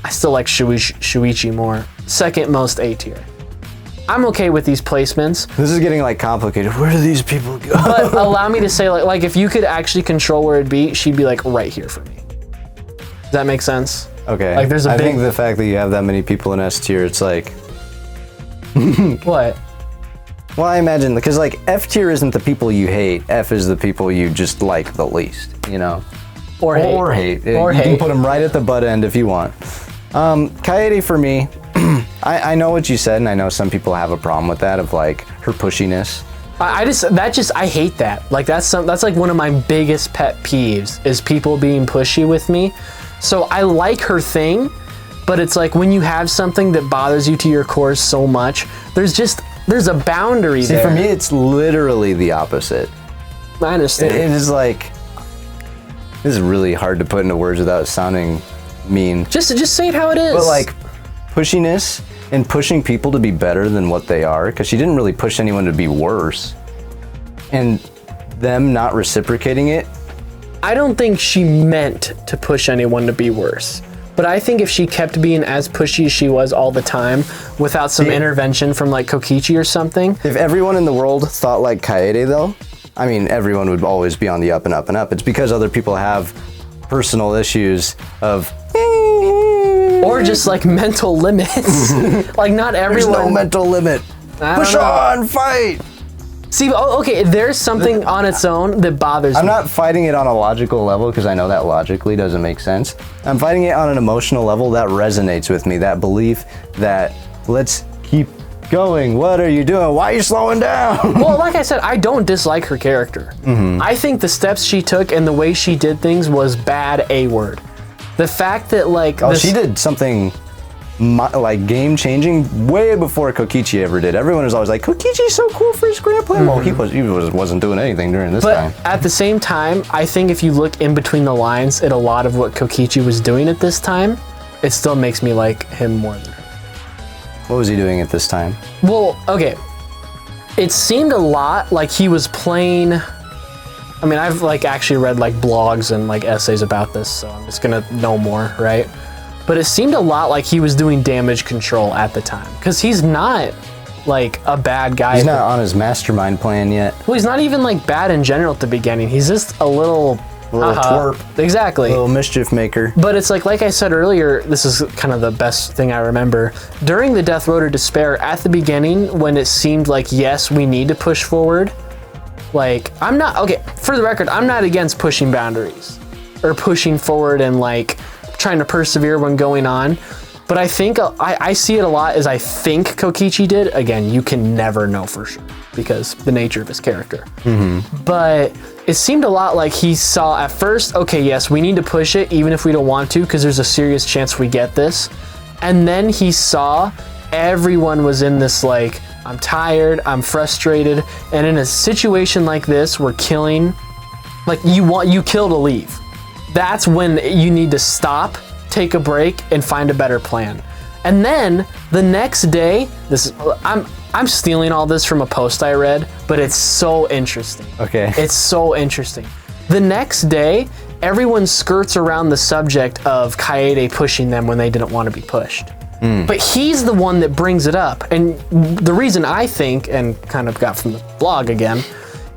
I still like Shuichi more. Second most A tier. I'm okay with these placements. This is getting like complicated. Where do these people go? But allow me to say, like if you could actually control where it'd be, she'd be like right here for me. Does that make sense? Okay. Like there's I think the fact that you have that many people in S tier, it's like... What? Well, I imagine, because like F tier isn't the people you hate. F is the people you just like the least, you know? Or hate. Or hate. Or you hate. can put them right at the butt end if you want. Kaede for me, I know what you said, and I know some people have a problem with that, of like her pushiness. I hate that. Like that's like one of my biggest pet peeves is people being pushy with me. So I like her thing, but it's like when you have something that bothers you to your core so much, there's a boundary there. See, for me, it's literally the opposite. I understand. It is like, this is really hard to put into words without sounding mean. Just say it how it is. But like pushiness and pushing people to be better than what they are, because she didn't really push anyone to be worse, and them not reciprocating it. I don't think she meant to push anyone to be worse. But I think if she kept being as pushy as she was all the time without some intervention from like Kokichi or something. If everyone in the world thought like Kaede though, I mean, everyone would always be on the up and up and up. It's because other people have personal issues of... Or just like mental limits. Like not everyone... There's no mental limit. Push on, fight! See, okay, there's something on its own that bothers me. I'm not fighting it on a logical level, because I know that logically doesn't make sense. I'm fighting it on an emotional level that resonates with me. That belief that, let's keep going. What are you doing? Why are you slowing down? Well, like I said, I don't dislike her character. I think the steps she took and the way she did things was bad A-word. The fact that like... she did something... like game-changing way before Kokichi ever did. Everyone was always like, Kokichi's so cool for his grandpa. Well, he wasn't doing anything during this time. But at the same time, I think if you look in between the lines at a lot of what Kokichi was doing at this time, it still makes me like him more than her. What was he doing at this time? Well, okay. It seemed a lot like he was playing... I mean, I've like actually read like blogs and like essays about this, so I'm just gonna know more, right? But it seemed a lot like he was doing damage control at the time. Because he's not, like, a bad guy. He's not on his mastermind plan yet. Well, he's not even, like, bad in general at the beginning. He's just a little... twerp. Exactly. A little mischief maker. But it's like I said earlier, this is kind of the best thing I remember. During the Death Road to Despair, at the beginning, when it seemed like, yes, we need to push forward, like, I'm not... Okay, for the record, I'm not against pushing boundaries. Or pushing forward and, like... trying to persevere when going on, but I think I see it a lot as I think Kokichi did. Again, you can never know for sure because the nature of his character. But it seemed a lot like he saw at first, okay, yes, we need to push it even if we don't want to because there's a serious chance we get this. And then he saw everyone was in this like, I'm tired, I'm frustrated, and in a situation like this where killing, like you kill to leave. That's when you need to stop, take a break, and find a better plan. And then the next day, I'm stealing all this from a post I read, but it's so interesting. Okay. It's so interesting. The next day, everyone skirts around the subject of Kaede pushing them when they didn't want to be pushed. But he's the one that brings it up. And the reason I think, and kind of got from the blog again,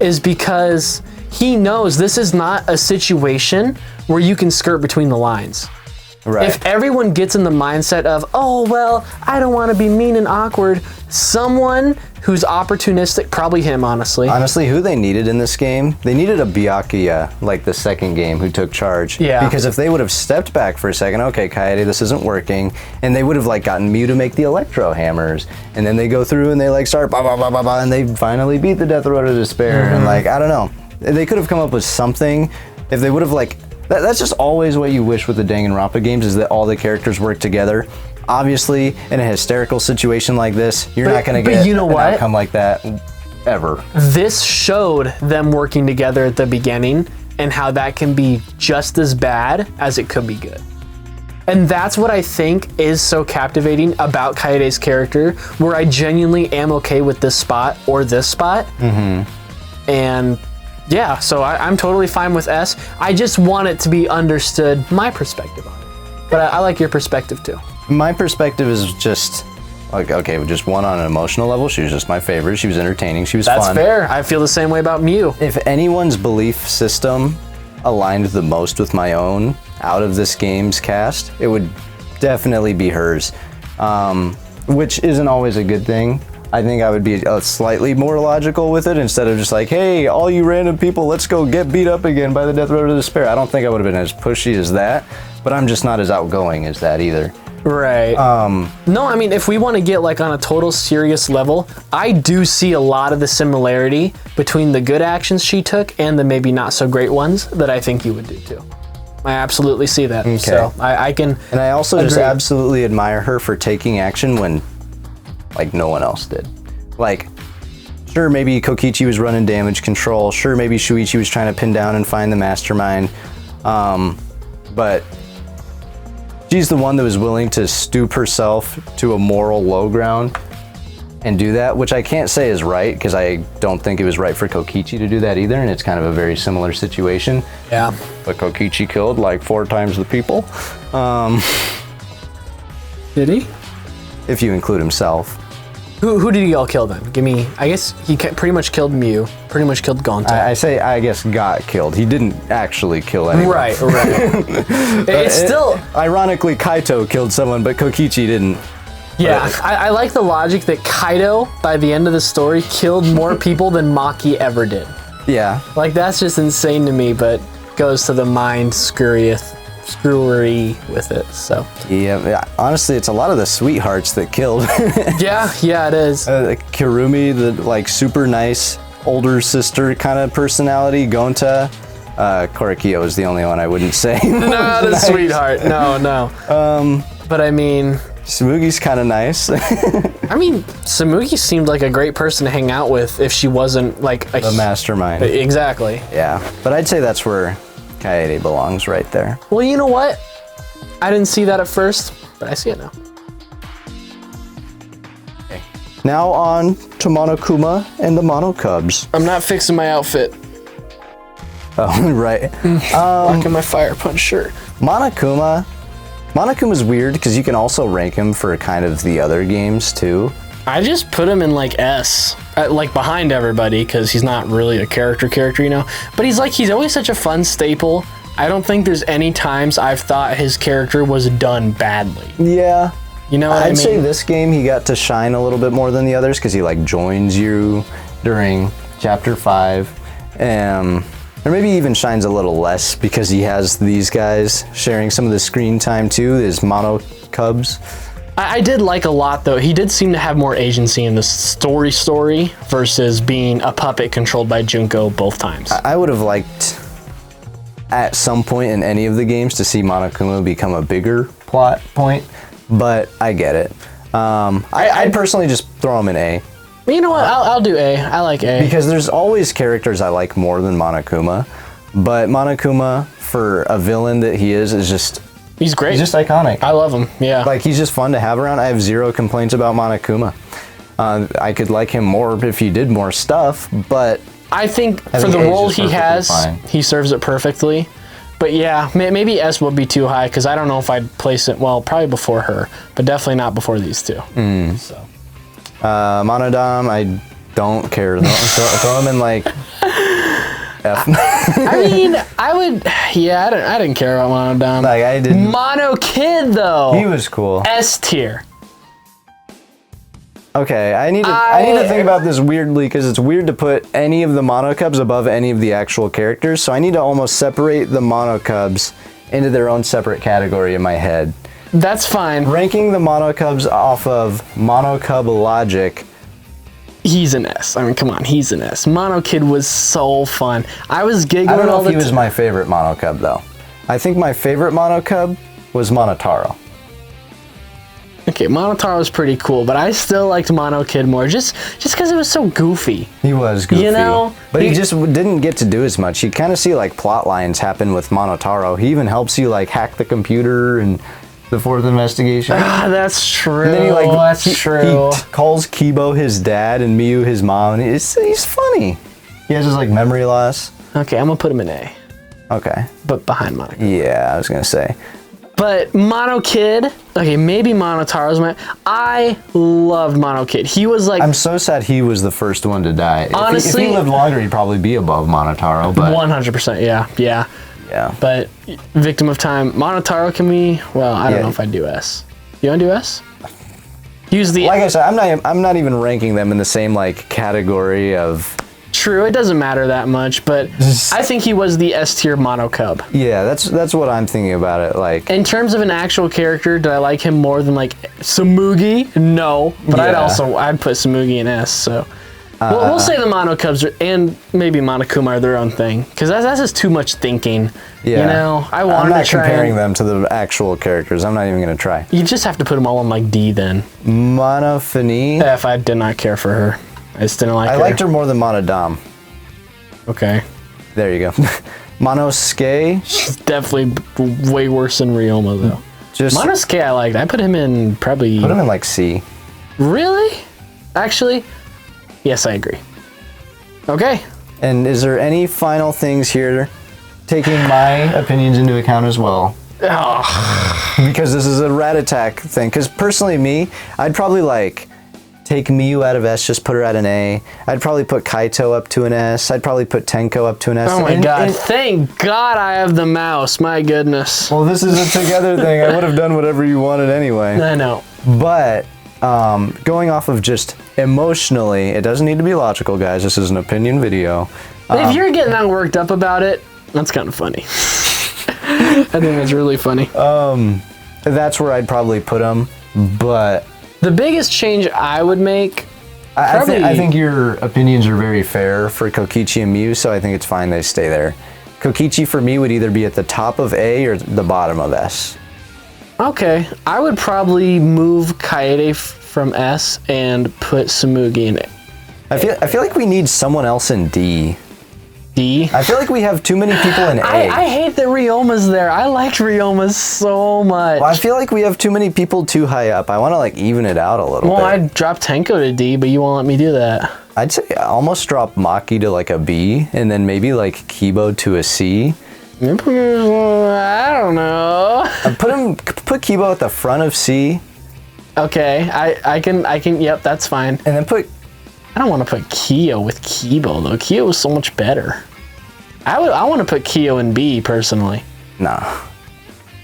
is because he knows this is not a situation where you can skirt between the lines. Right. If everyone gets in the mindset of, oh, well, I don't want to be mean and awkward, someone who's opportunistic, probably him, honestly. Honestly, who they needed in this game, they needed a Byakuya, like the second game, who took charge. Yeah. Because if they would have stepped back for a second, okay, Kaede, this isn't working, and they would have like gotten Mew to make the electro hammers, and then they go through and they like start blah, blah, blah, blah, blah, and they finally beat the Death Road of Despair, and like, I don't know. They could have come up with something if they would have like, that's just always what you wish with the Danganronpa games, is that all the characters work together. Obviously, in a hysterical situation like this, you're not going to get an outcome like that ever. This showed them working together at the beginning and how that can be just as bad as it could be good. And that's what I think is so captivating about Kaede's character, where I genuinely am okay with this spot or this spot. And yeah, so I'm totally fine with S. I just want it to be understood, my perspective on it. But I like your perspective too. My perspective is just, like, okay, just one on an emotional level. She was just my favorite. She was entertaining. She was fun. That's fair. I feel the same way about Mew. If anyone's belief system aligned the most with my own out of this game's cast, it would definitely be hers, which isn't always a good thing. I think I would be slightly more logical with it instead of just like, hey, all you random people, let's go get beat up again by the Death Road of Despair. I don't think I would have been as pushy as that, but I'm just not as outgoing as that either. Right. No, I mean, if we want to get like on a total serious level, I do see a lot of the similarity between the good actions she took and the maybe not so great ones that I think you would do too. I absolutely see that. Okay. So I can. And I also just absolutely admire her for taking action when like no one else did. Like, sure, maybe Kokichi was running damage control. Sure, maybe Shuichi was trying to pin down and find the mastermind. But she's the one that was willing to stoop herself to a moral low ground and do that, which I can't say is right, because I don't think it was right for Kokichi to do that either, and it's kind of a very similar situation. Yeah. But Kokichi killed like 4 times the people. Did he? If you include himself. Who did he all kill then? Give me, I guess he pretty much killed Mew, pretty much killed Gonta. I guess got killed. He didn't actually kill anyone. Right. It's still... Ironically, Kaito killed someone, but Kokichi didn't. Yeah, I like the logic that Kaito, by the end of the story, killed more people than Maki ever did. Yeah. Like, that's just insane to me, but goes to the mind screwery with it, so. Yeah, honestly, it's a lot of the sweethearts that killed. yeah, it is. Kirumi, the like super nice older sister kind of personality. Gonta. Korikyo is the only one I wouldn't say. Not a sweetheart, no. But I mean... Samugi's kind of nice. I mean, Samugi seemed like a great person to hang out with if she wasn't like a mastermind. Exactly. Yeah, but I'd say that's where Kaede belongs, right there. Well, you know what? I didn't see that at first, but I see it now. Okay. Now on to Monokuma and the Monokubs. I'm not fixing my outfit. Oh, right. Rocking my fire punch shirt. Monokuma's weird because you can also rank him for kind of the other games too. I just put him in like S, like behind everybody, because he's not really a character, you know? But he's always such a fun staple. I don't think there's any times I've thought his character was done badly. Yeah. You know what I mean? I'd say this game he got to shine a little bit more than the others because he like joins you during chapter 5. Or maybe even shines a little less because he has these guys sharing some of the screen time too, his Monokubs. I did like a lot though. He did seem to have more agency in the story versus being a puppet controlled by Junko both times. I would have liked at some point in any of the games to see Monokuma become a bigger plot point, but I get it. I'd personally just throw him in A. You know what? I'll do A. I like A. Because there's always characters I like more than Monokuma, but Monokuma, for a villain that he is just... He's great. He's just iconic. I love him, yeah. Like, he's just fun to have around. I have zero complaints about Monokuma. I could like him more if he did more stuff, but... I think for the role he has, he serves it perfectly. But yeah, maybe S would be too high, because I don't know if I'd place it, well, probably before her, but definitely not before these two. So. Monodam, I don't care. Throw him in like F. I mean, I would. Yeah, I didn't care about Monodam. Like I didn't. Mono Kid though. He was cool. S tier. Okay, I need to think about this weirdly because it's weird to put any of the Monokubs above any of the actual characters. So I need to almost separate the Monokubs into their own separate category in my head. That's fine. Ranking the Monokubs off of Monokub logic. He's an S. I mean, come on, he's an S. Mono Kid was so fun. I was giggling all the time. I don't know if he was my favorite Monokub though. I think my favorite Monokub was Monotaro. Okay, Monotaro was pretty cool, but I still liked Mono Kid more, just because it was so goofy. He was goofy. You know? But he just didn't get to do as much. You kind of see like plot lines happen with Monotaro. He even helps you like hack the computer and the fourth investigation. Ah, that's true. And then he true. He calls Kibo his dad and Miyu his mom, and he's funny. He has his like memory loss. Okay, I'm gonna put him in A. Okay. But behind Mono Kid. Yeah, I was gonna say. But Mono Kid, okay, maybe Monotaro's my. I loved Mono Kid. He was like. I'm so sad he was the first one to die. Honestly, if he lived longer, he'd probably be above Monotaro. But 100%, yeah. But victim of time, Monotaro can be. Well, I don't know if I'd do S. You want to do S? Use the. Like I said, I'm not even ranking them in the same like category of. True, it doesn't matter that much, but I think he was the S tier Monokub. Yeah, that's what I'm thinking about it. Like in terms of an actual character, did I like him more than like Samugi? No, but I'd put Samugi in S. So we'll say the Monokubs and maybe Monokuma are their own thing because that's just too much thinking. Yeah, you know, I'm not comparing them to the actual characters. I'm not even gonna try. You just have to put them all in like D then. Monofini. F, I did not care for her. I just didn't like her. I liked her more than Monodam. Okay. There you go. Monosuke. She's definitely way worse than Ryoma, though. Monosuke I liked. I put him in probably... Put him in like C. Really? Actually? Yes, I agree. Okay. And is there any final things here, taking my opinions into account as well? Oh. Because this is a rat attack thing. Because personally, me, I'd probably like... take Miyu out of S, just put her at an A. I'd probably put Kaito up to an S. I'd probably put Tenko up to an S. Oh my god, thank God I have the mouse, my goodness. Well, this is a together thing. I would have done whatever you wanted anyway. I know. But going off of just emotionally, it doesn't need to be logical, guys. This is an opinion video. If you're getting that worked up about it, that's kind of funny. I think that's really funny. That's where I'd probably put them, but... The biggest change I would make... I think your opinions are very fair for Kokichi and Miyu, so I think it's fine they stay there. Kokichi for me would either be at the top of A or the bottom of S. Okay, I would probably move Kaede from S and put Samugi in A. I feel like we need someone else in D. D? I feel like we have too many people in A. I hate that Ryoma's there. I liked Ryoma so much. Well, I feel like we have too many people too high up. I want to like even it out a little bit. Well, I'd drop Tenko to D, but you won't let me do that. I'd say almost drop Maki to like a B, and then maybe like Kibo to a C. I don't know. Put Kibo at the front of C. Okay, I can. Yep, that's fine. And then I don't want to put Kyo with Kibo though. Kyo was so much better. I want to put Kyo in B personally. Nah.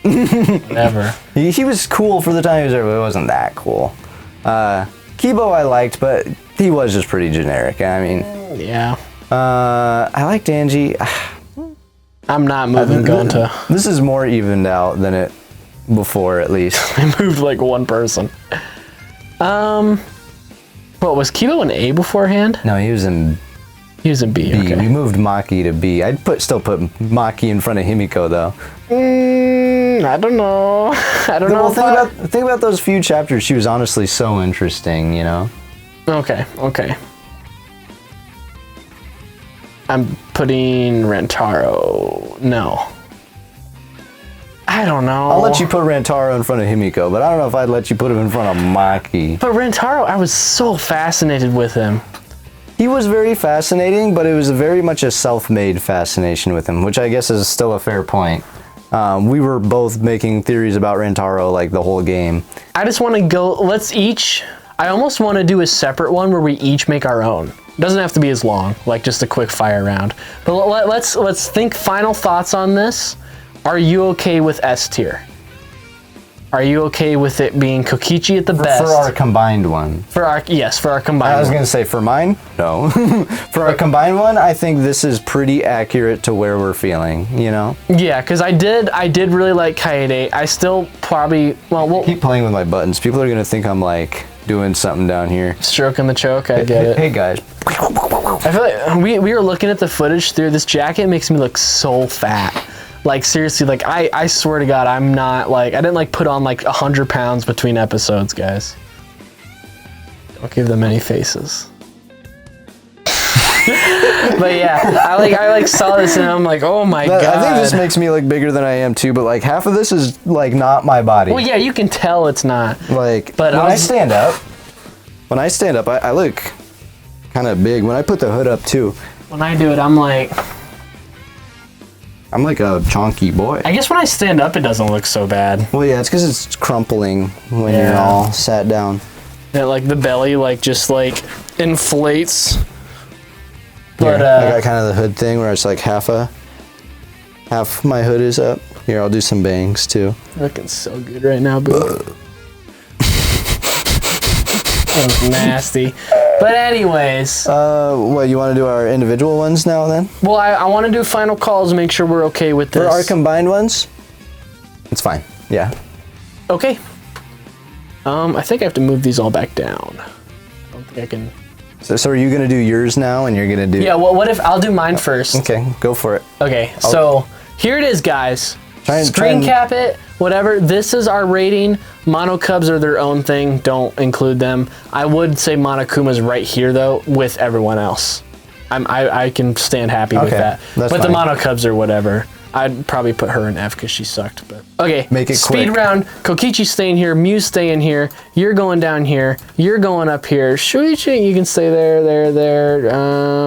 Never. He was cool for the time he was there, but it wasn't that cool. Kibo I liked, but he was just pretty generic. I mean. Yeah. I liked Angie. I'm not moving Gonta. This is more evened out than it before, at least. I moved like one person. What was Kibo in A beforehand? No, he was in B. Okay. We moved Maki to B. I'd still put Maki in front of Himiko though. I don't know. I don't know. Well, think about those few chapters. She was honestly so interesting, you know. Okay. I'm putting Rantaro. No. I don't know. I'll let you put Rantaro in front of Himiko, but I don't know if I'd let you put him in front of Maki. But Rantaro, I was so fascinated with him. He was very fascinating, but it was very much a self-made fascination with him, which I guess is still a fair point. We were both making theories about Rantaro like the whole game. I just want to go, I almost want to do a separate one where we each make our own. It doesn't have to be as long, like just a quick fire round. But let's think final thoughts on this. Are you okay with S tier? Are you okay with it being Kokichi at the best? For our combined one. Yes, for our combined I was one. gonna say for mine, no. For our combined one, I think this is pretty accurate to where we're feeling, you know? Yeah, because I did really like Kaede. I still probably, we'll Keep playing with my buttons. People are gonna think I'm like doing something down here. stroking the choke, I get it. Hey guys. I feel like we were looking at the footage through this jacket makes me look so fat. Like seriously, like I swear to God, I'm not like, I didn't like put on like 100 pounds between episodes, guys. Don't give them any faces. But yeah, I saw this and I'm like, oh my God. I think this makes me look bigger than I am too, but like half of this is like not my body. Well, yeah, you can tell it's not. Like, but when I stand up, I look kind of big. When I put the hood up too. When I do it, I'm like a chonky boy. I guess when I stand up, it doesn't look so bad. Well, yeah, it's because it's crumpling when you're all sat down. Yeah, like the belly, like just like inflates. But I got kind of the hood thing where it's like half my hood is up. Here, I'll do some bangs too. Looking so good right now, boo. That was nasty. But anyways. What, you want to do our individual ones now then? Well, I want to do final calls and make sure we're okay with this. For our combined ones? It's fine. Yeah. Okay. I think I have to move these all back down. I don't think I can. So are you going to do yours now and you're going to do... Yeah, well, what if I'll do mine first? Okay, go for it. Okay, so here it is, guys. Screen cap it, whatever. This is our rating. Monokubs are their own thing. Don't include them. I would say Monokuma's right here, though, with everyone else. I can stand happy with that. But fine. The Monokubs are whatever. I'd probably put her in F because she sucked. But okay, make it speed quick. round. Kokichi staying here. Mew's staying here. You're going down here. You're going up here. Shuichi, you can stay there.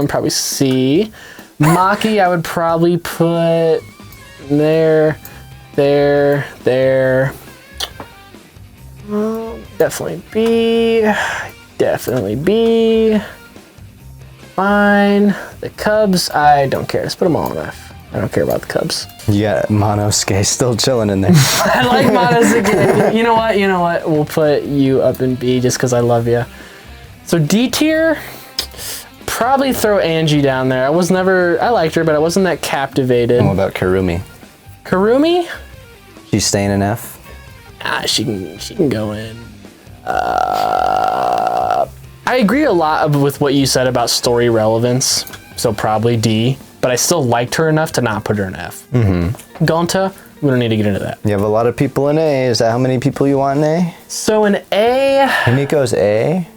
Probably C. Maki, I would probably put there. Definitely B. Definitely B. Fine. The Cubs, I don't care. Let's put them all in F. I don't care about the Cubs. You got Monosuke still chilling in there. I like Monosuke. You know what? We'll put you up in B just because I love you. So D tier, probably throw Angie down there. I liked her, but I wasn't that captivated. What about Karumi? Karumi? She's staying in F? She can go in. I agree a lot with what you said about story relevance, so probably D. But I still liked her enough to not put her in F. Mm-hmm. Gonta, we don't need to get into that. You have a lot of people in A. Is that how many people you want in A? So in A... Himiko's A?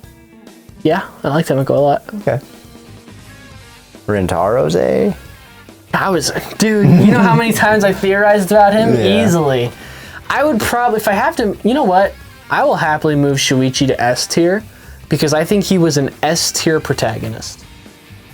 Yeah, I like Himiko a lot. Okay. Rintaro's A? Dude, you know how many times I theorized about him? Yeah. Easily. I would probably, if I have to, you know what? I will happily move Shuichi to S tier because I think he was an S tier protagonist.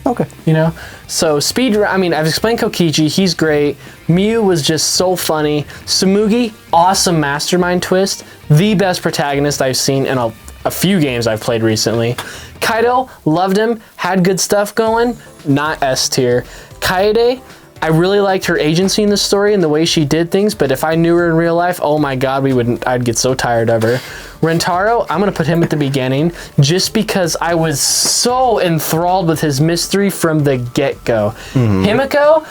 Okay. You know? So I've explained Kokichi, he's great. Mew was just so funny. Tsumugi, awesome mastermind twist. The best protagonist I've seen in a few games I've played recently. Kaido, loved him, had good stuff going, not S tier. Kaede, I really liked her agency in the story and the way she did things, but if I knew her in real life, oh my God, I'd get so tired of her. Rentaro, I'm gonna put him at the beginning just because I was so enthralled with his mystery from the get-go. Mm-hmm. Himiko,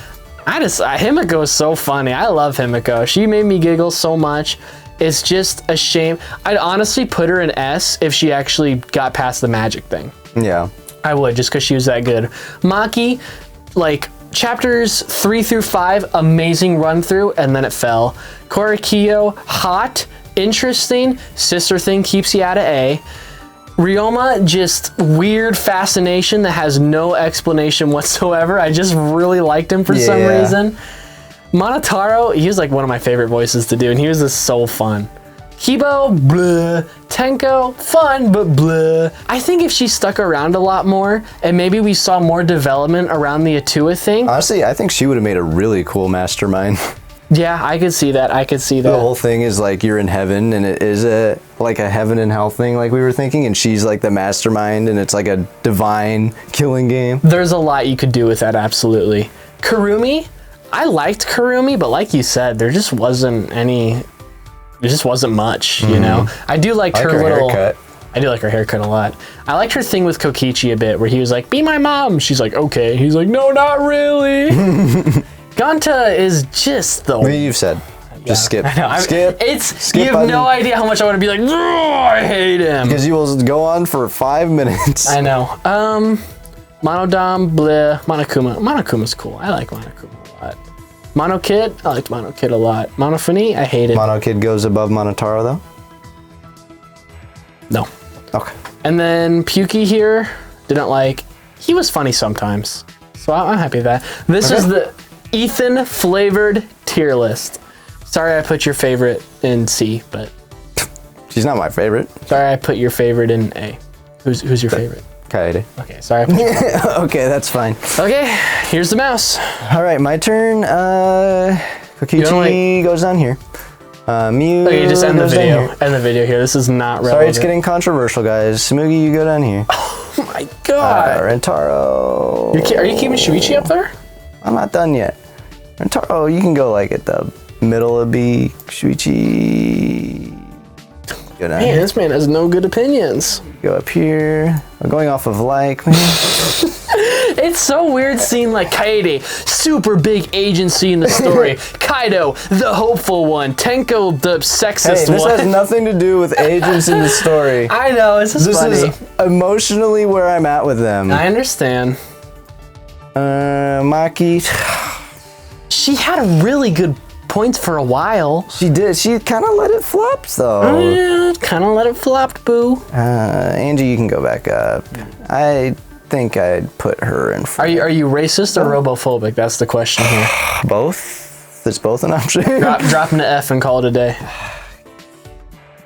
Himiko is so funny. I love Himiko. She made me giggle so much. It's just a shame. I'd honestly put her in S if she actually got past the magic thing. Yeah. I would, just because she was that good. Maki, like, chapters 3 through 5, amazing run through, and then it fell. Korikyo, hot, interesting, sister thing keeps you out of A. Ryoma, just weird fascination that has no explanation whatsoever. I just really liked him for some reason. Monotaro, he was like one of my favorite voices to do, and he was just so fun. Kibo, blah. Tenko, fun, but blah. I think if she stuck around a lot more, and maybe we saw more development around the Atua thing. Honestly, I think she would have made a really cool mastermind. Yeah, I could see that. The whole thing is like you're in heaven, and it is a heaven and hell thing like we were thinking, and she's like the mastermind, and it's like a divine killing game. There's a lot you could do with that, absolutely. Karumi, I liked Karumi, but like you said, there just wasn't any It just wasn't much, you know? I do like her little... Haircut. I do like her haircut a lot. I liked her thing with Kokichi a bit, where he was like, be my mom. She's like, okay. He's like, no, not really. Gonta is just the... Maybe you've said. Just skip. Skip. You have no idea how much I want to be like, I hate him. Because you will go on for 5 minutes. I know. Monodam, bleh, Monokuma. Monokuma's cool. I like Monokuma a lot. Monokid, I liked Monokid a lot. Monofini, I hate it. Monokid goes above Monotaro, though? No. Okay. And then Puki here, didn't like. He was funny sometimes. So I'm happy with that. This is the Ethan flavored tier list. Sorry I put your favorite in C, but... She's not my favorite. Sorry I put your favorite in A. Who's your favorite? Kaede. Okay, sorry I put your favorite. Okay, that's fine. Okay, here's the mouse. All right, my turn. Kokichi goes down here. Mew. Okay, just end the video. End the video here. This is not relevant. Sorry, it's getting controversial, guys. Smugi, you go down here. Oh my god. Rentaro. Are you keeping Shuichi up there? I'm not done yet. Rentaro, you can go like at the middle of B. Shuichi. Go down here. This man has no good opinions. Go up here. I'm going off of like, man. It's so weird seeing like Kaede, super big agency in the story. Kaido, the hopeful one. Tenko, the sexist one. This has nothing to do with agents in the story. I know, it's just funny. This is emotionally where I'm at with them. I understand. Maki. She had really good points for a while. She did. She kind of let it flop, though. Kind of let it flop, boo. Angie, you can go back up. I think I'd put her in front. Are you racist or robophobic? That's the question here. Both? There's both an option. Drop an F and call it a day.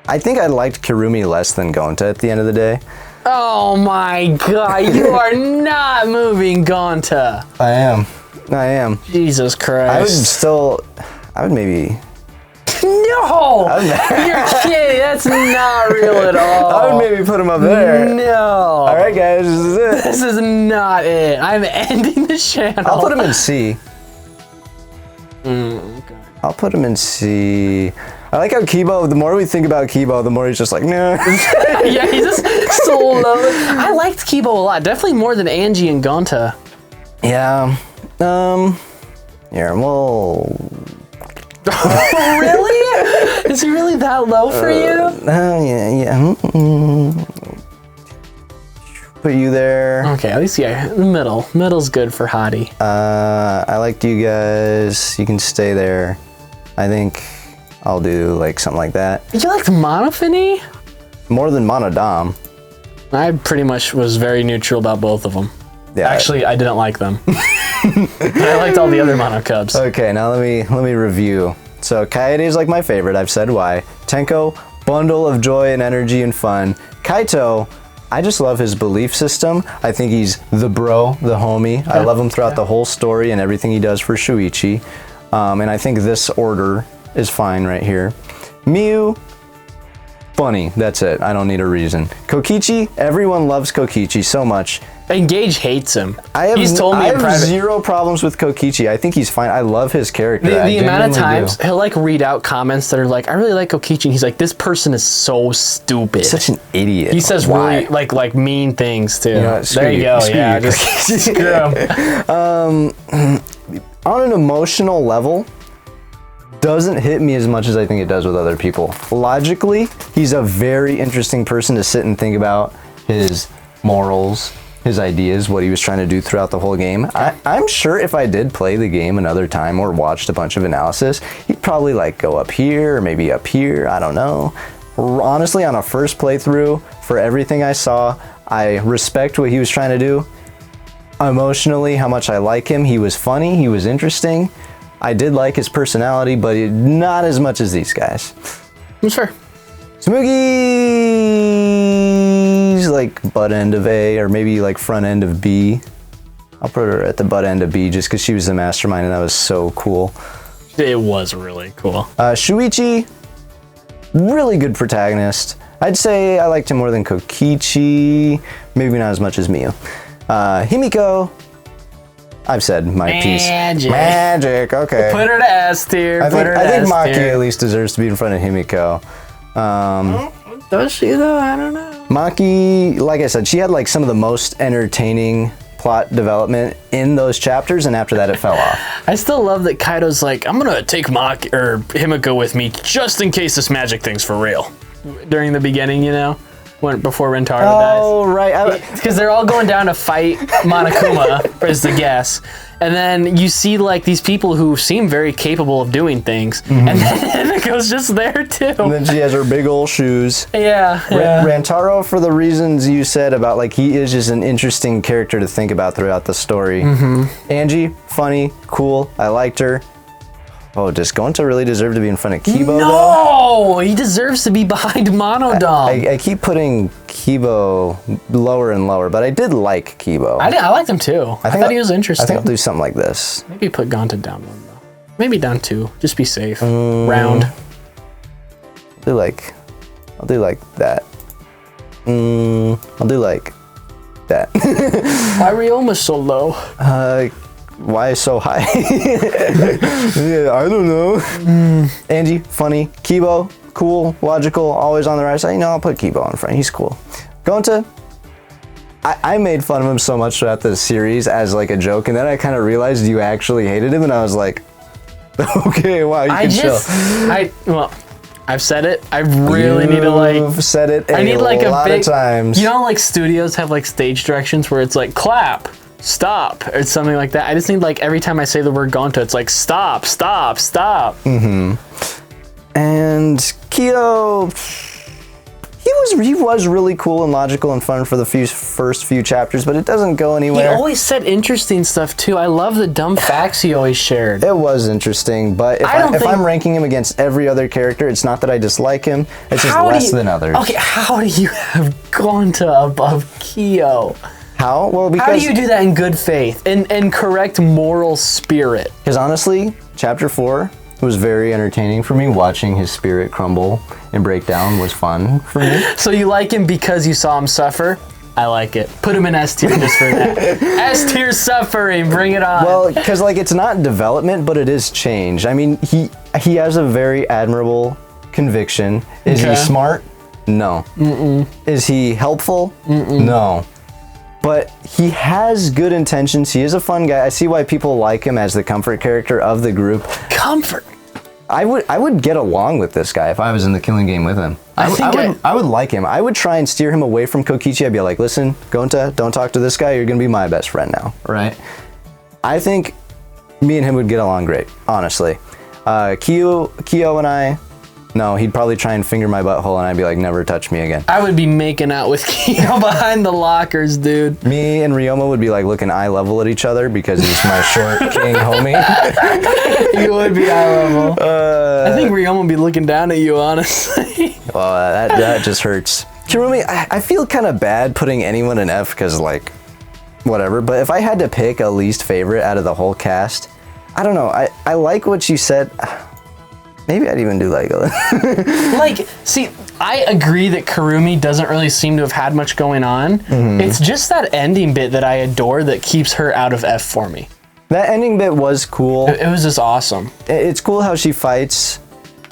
I think I liked Kirumi less than Gonta at the end of the day. Oh my god, you are not moving Gonta. I am. Jesus Christ. I would maybe... No! You're kidding, that's not real at all. I would maybe put him up there. No. All right, guys, this is it. This is not it. I'm ending the channel. I'll put him in C. Okay. I'll put him in C. I like how Kibo, the more we think about Kibo, the more he's just like, nah. Yeah, he's just so low. I liked Kibo a lot. Definitely more than Angie and Gonta. Yeah. Here, well... Really? Is he really that low for you? Yeah. Put you there. Okay, at least yeah, the middle. Middle's good for Hottie. I liked you guys. You can stay there. I think I'll do like something like that. You liked Monofini? More than Monodam. I pretty much was very neutral about both of them. Yeah. Actually, I didn't like them. I liked all the other Monokubs. Okay, now let me review. So Kaede is like my favorite. I've said why. Tenko, bundle of joy and energy and fun. Kaito, I just love his belief system. I think he's the bro, the homie. Yeah. I love him throughout the whole story and everything he does for Shuichi. And I think this order is fine right here. Mew, funny. That's it. I don't need a reason. Kokichi, everyone loves Kokichi so much. And Gage hates him. He's told me in private. I have zero problems with Kokichi. I think he's fine. I love his character. The amount of times he'll like read out comments that are like, I really like Kokichi. And he's like, this person is so stupid. He's such an idiot. He says really like mean things too. You know, there you go. Yeah, just screw him. On an emotional level, doesn't hit me as much as I think it does with other people. Logically, he's a very interesting person to sit and think about his morals, his ideas, what he was trying to do throughout the whole game. I'm sure if I did play the game another time or watched a bunch of analysis, he'd probably like go up here or maybe up here, I don't know. Honestly, on a first playthrough, for everything I saw, I respect what he was trying to do. Emotionally, how much I like him. He was funny, he was interesting. I did like his personality, but not as much as these guys. That's fair. Smoogies like butt end of A or maybe like front end of B. I'll put her at the butt end of B just because she was the mastermind and that was so cool. It was really cool. Shuichi, really good protagonist. I'd say I liked him more than Kokichi, maybe not as much as Miyu. Himiko, I've said my piece. Magic. Magic. Okay. Put her to S tier. I think Maki at least deserves to be in front of Himiko. Does she though? I don't know. Maki, like I said, she had like some of the most entertaining plot development in those chapters, and after that it fell off. I still love that Kaido's like, I'm gonna take Maki or Himiko with me just in case this magic thing's for real. During the beginning, you know, before Rentaro dies. Oh right, because they're all going down to fight Monokuma is the guess, and then you see like these people who seem very capable of doing things, and then Himiko's just there too. and then she has her big old shoes. Yeah. Rantaro, for the reasons you said about like he is just an interesting character to think about throughout the story. Angie, funny, cool, I liked her. Oh, does Gonta really deserve to be in front of Kibo though? No, he deserves to be behind Monodam. I keep putting Kibo lower and lower, but I did like Kibo. I liked him too. I thought he was interesting. I think I'll do something like this. Maybe put Gonta down one though. Maybe down 2. Just be safe. Round. I'll do like that. I'll do like that. Why Ryoma so low? Why so high? Yeah, I don't know. Angie, funny. Kibo, cool, logical, always on the right side. You know, I'll put Kibo in front. He's cool. Gonta, I made fun of him so much throughout the series as like a joke, and then I kind of realized you actually hated him, and I was like, okay, wow, you can chill. I've said it. I really need to like. You've said it I need like a lot big, of times. You know, like studios have like stage directions where it's like clap, stop, or something like that. I just need like every time I say the word Gonta, it's like stop, stop, stop. And Kyo, he was really cool and logical and fun for the first few chapters, but it doesn't go anywhere. He always said interesting stuff too. I love the dumb facts he always shared. It was interesting, but if I'm ranking him against every other character, it's not that I dislike him, it's just less than others. Okay, how do you have Gonta above Kyo? How? Well, because... How do you do that in good faith and correct moral spirit? Because honestly, chapter 4 was very entertaining for me. Watching his spirit crumble and break down was fun for me. So you like him because you saw him suffer? I like it. Put him in S tier just for that. S tier suffering, bring it on. Well, because like it's not development, but it is change. I mean, he has a very admirable conviction. Is he smart? No. Is he helpful? No. But he has good intentions. He is a fun guy. I see why people like him as the comfort character of the group. Comfort. I would get along with this guy if I was in the killing game with him. I would like him. I would try and steer him away from Kokichi. I'd be like, listen, Gonta, don't talk to this guy. You're gonna be my best friend now, right? I think me and him would get along great, honestly. Kyo and I, no, he'd probably try and finger my butthole and I'd be like, never touch me again. I would be making out with Kyo behind the lockers, dude. Me and Ryoma would be like looking eye level at each other because he's my short king homie. You would be eye level. I think Ryoma would be looking down at you, honestly. Well, that just hurts. Kirumi, I feel kind of bad putting anyone in F because like, whatever. But if I had to pick a least favorite out of the whole cast, I don't know. I like what you said. Maybe I'd even do like like, see, I agree that Kurumi doesn't really seem to have had much going on. It's just that ending bit that I adore that keeps her out of F for me. That ending bit was cool. It was just awesome. It's cool how she fights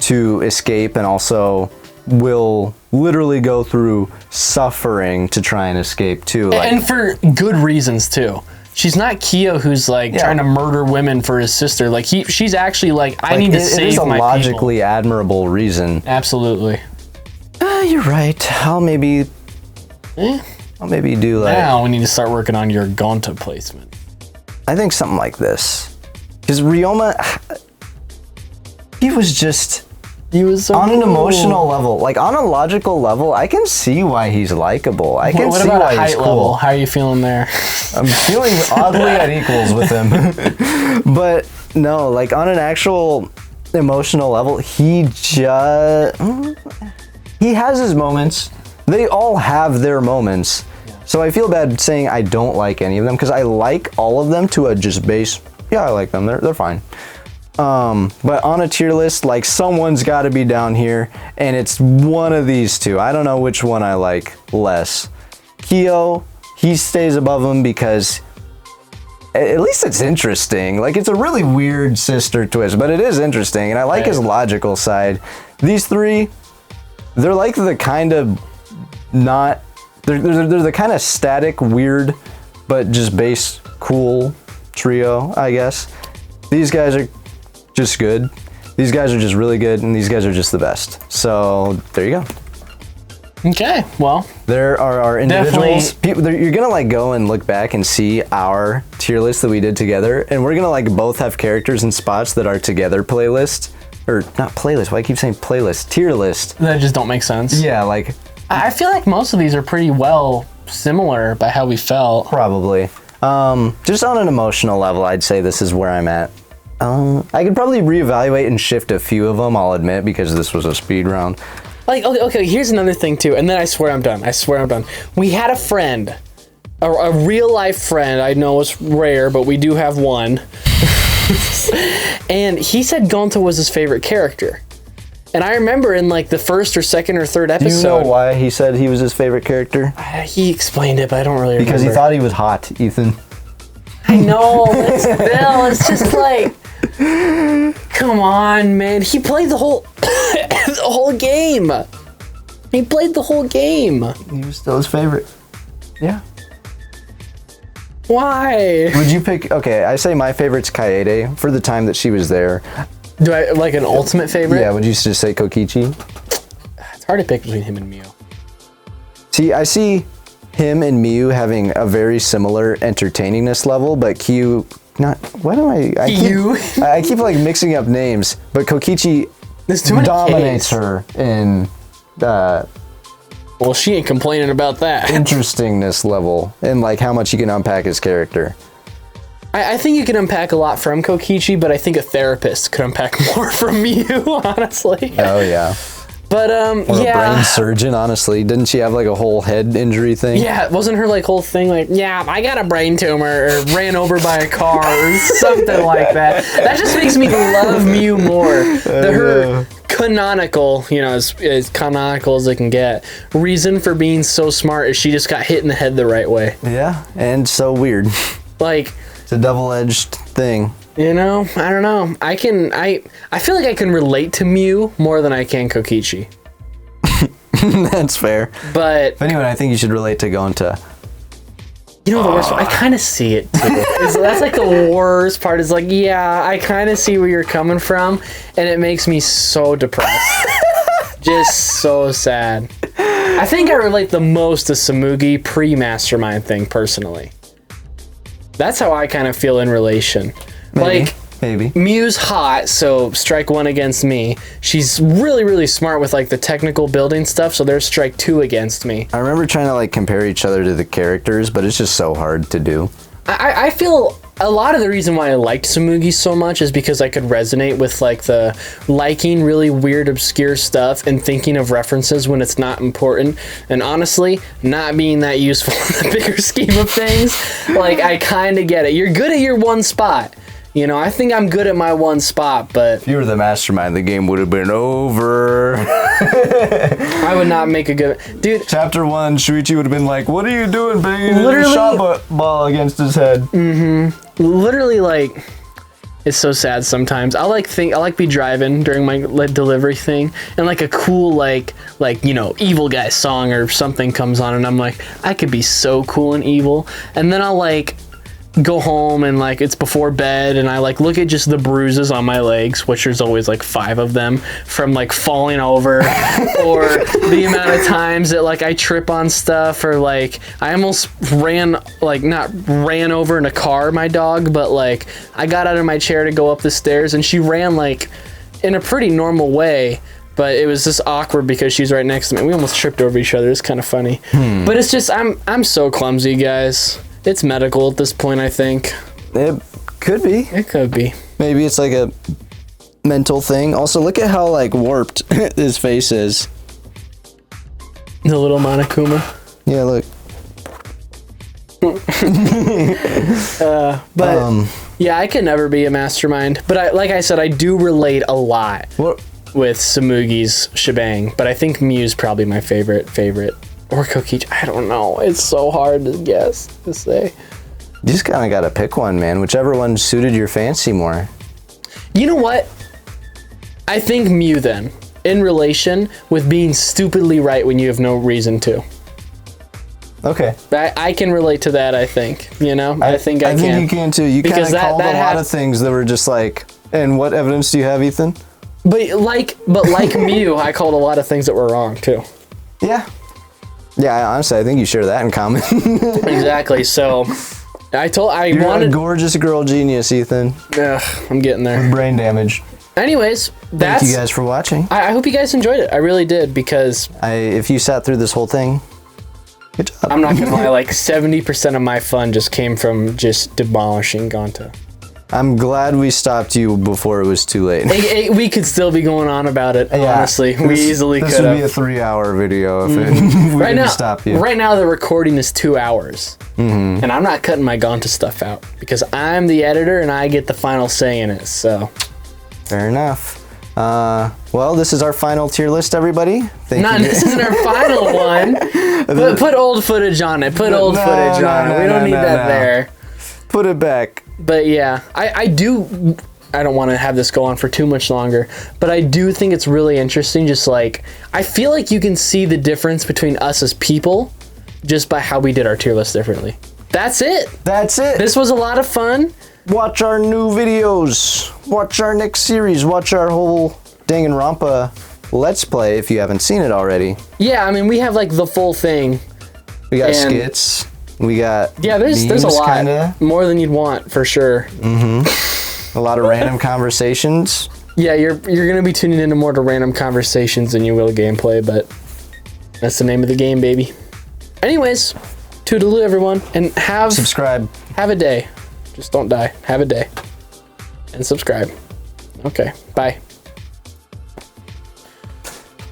to escape and also will literally go through suffering to try and escape too. Like, and for good reasons too. She's not Kyo who's like trying to murder women for his sister. Like she's actually like, I need to save my people. It is a logically admirable reason. Absolutely. You're right. I'll maybe do like... Now we need to start working on your Gonta placement. I think something like this. Because Ryoma, he was just... He was so on an emotional level, like on a logical level, I can see why he's likable. I can see why he's cool. Level? How are you feeling there? I'm feeling oddly at equals with him. But no, like on an actual emotional level, he has his moments. They all have their moments. Yeah. So I feel bad saying I don't like any of them because I like all of them to a just base. Yeah, I like them. They're fine. But on a tier list, like someone's got to be down here, and it's one of these two. I don't know which one I like less. Kyo, he stays above him because at least it's interesting. Like, it's a really weird sister twist, but it is interesting, and I like his logical side. These three, they're like the kind of not, they're the kind of static, weird, but just base cool trio, I guess. These guys are just good. These guys are just really good, and these guys are just the best. So there you go. Okay, well, there are our individuals. You're gonna like go and look back and see our tier list that we did together, and we're gonna like both have characters and spots that are together playlist, or not playlist. Why I keep saying playlist? Tier list. That just don't make sense. Yeah, like I feel like most of these are pretty well similar by how we felt. Probably. Just on an emotional level, I'd say this is where I'm at. I could probably reevaluate and shift a few of them. I'll admit, because this was a speed round. Like, okay, here's another thing too, and then I swear I'm done. We had a friend, a real life friend. I know it's rare, but we do have one. And he said Gonta was his favorite character. And I remember in like the first or second or third episode. Do you know why he said he was his favorite character? He explained it, but I don't really remember. Because he thought he was hot, Ethan. I know, it's just like, come on, man. He played the whole the whole game. He played the whole game. He was still his favorite. Yeah. Why? Would you pick? Okay, I say my favorite's Kaede for the time that she was there. Do I like an ultimate favorite? Yeah. Would you just say Kokichi? It's hard to pick between him and Miu. See, I see him and Miu having a very similar entertainingness level, but Kyu not. What am I? I keep like mixing up names, but Kokichi dominates her in. Well, she ain't complaining about that. Interestingness level and like how much you can unpack his character. I think you can unpack a lot from Kokichi, but I think a therapist could unpack more from Miu, honestly. Oh yeah. But or a brain surgeon, honestly. Didn't she have like a whole head injury thing? Yeah, wasn't her like whole thing like, yeah, I got a brain tumor or ran over by a car or something like that. That just makes me love Miu more. Her canonical, as canonical as it can get, reason for being so smart is she just got hit in the head the right way. Yeah, and so weird. Like, it's a double-edged thing. I don't know. I feel like I can relate to Miu more than I can Kokichi. That's fair. But if anyone, I think you should relate to Gonta. The worst part, I kind of see it too. That's like the worst part is like, yeah, I kind of see where you're coming from, and it makes me so depressed. Just so sad. I think I relate the most to Samugi pre-Mastermind thing personally. That's how I kind of feel in relation. Maybe. Miu's hot, so strike one against me. She's really, really smart with like the technical building stuff, so there's strike two against me. I remember trying to like compare each other to the characters, but it's just so hard to do. I feel a lot of the reason why I liked Samugi so much is because I could resonate with like the liking really weird, obscure stuff and thinking of references when it's not important. And honestly, not being that useful in the bigger scheme of things. Like, I kind of get it. You're good at your one spot. I think I'm good at my one spot, but... If you were the mastermind, the game would have been over. I would not make a good... Dude... Chapter 1, Shuichi would have been like, what are you doing banging a shot ball against his head? Mm-hmm. Literally, like... It's so sad sometimes. I like be driving during my delivery thing, and like a cool like evil guy song or something comes on, and I'm like, I could be so cool and evil. And then I'll like... go home and like it's before bed and I like look at just the bruises on my legs, which there's always like 5 of them from like falling over or the amount of times that like I trip on stuff, or like I almost not ran over in a car, my dog, but like I got out of my chair to go up the stairs and she ran like in a pretty normal way, but it was just awkward because she's right next to me. We almost tripped over each other. It's kind of funny. But it's just I'm so clumsy, guys. It's medical at this point, I think. It could be. It could be. Maybe it's like a mental thing. Also, look at how like warped his face is. The little Monokuma. Yeah, look. Yeah, I could never be a mastermind. But like I said, I do relate a lot with Samugi's shebang. But I think Miu's probably my favorite. Or Kokichi. I don't know. It's so hard to say. You just kind of got to pick one, man. Whichever one suited your fancy more. You know what? I think Mew then, in relation with being stupidly right when you have no reason to. Okay. I can relate to that, I think. You know? I think I can. I think you can too. You kind Because of called a lot of things that were just like, and what evidence do you have, Ethan? But like Mew, I called a lot of things that were wrong too. Yeah. Yeah, honestly, I think you share that in common. Exactly. So You're wanted a gorgeous girl genius, Ethan. Ugh, I'm getting there. Brain damage. Anyways, Thank you guys for watching. I hope you guys enjoyed it. I really did, because If you sat through this whole thing, good job. I'm not gonna lie, like 70% of my fun just came from just demolishing Gonta. I'm glad we stopped you before it was too late. We could still be going on about it, honestly. We easily could have. This would be a 3-hour video if we didn't stop you. Right now, the recording is 2 hours. And I'm not cutting my Gonta stuff out, because I'm the editor and I get the final say in it, so. Fair enough. Well, this is our final tier list, everybody. This isn't our final one. Put old footage on it. Put old footage on it. We don't need that there. Put it back. But yeah, I don't want to have this go on for too much longer, but I do think it's really interesting. Just like, I feel like you can see the difference between us as people just by how we did our tier list differently. That's it. That's it. This was a lot of fun. Watch our new videos. Watch our next series. Watch our whole Danganronpa Let's Play if you haven't seen it already. Yeah, I mean, we have like the full thing. We got skits. We got there's a lot. Kinda. More than you'd want, for sure. A lot of random conversations. Yeah, you're gonna be tuning into more to random conversations than you will gameplay, but that's the name of the game, baby. Anyways, toodaloo everyone, and subscribe. Have a day. Just don't die. Have a day. And subscribe. Okay, bye.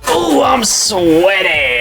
Oh, I'm sweaty.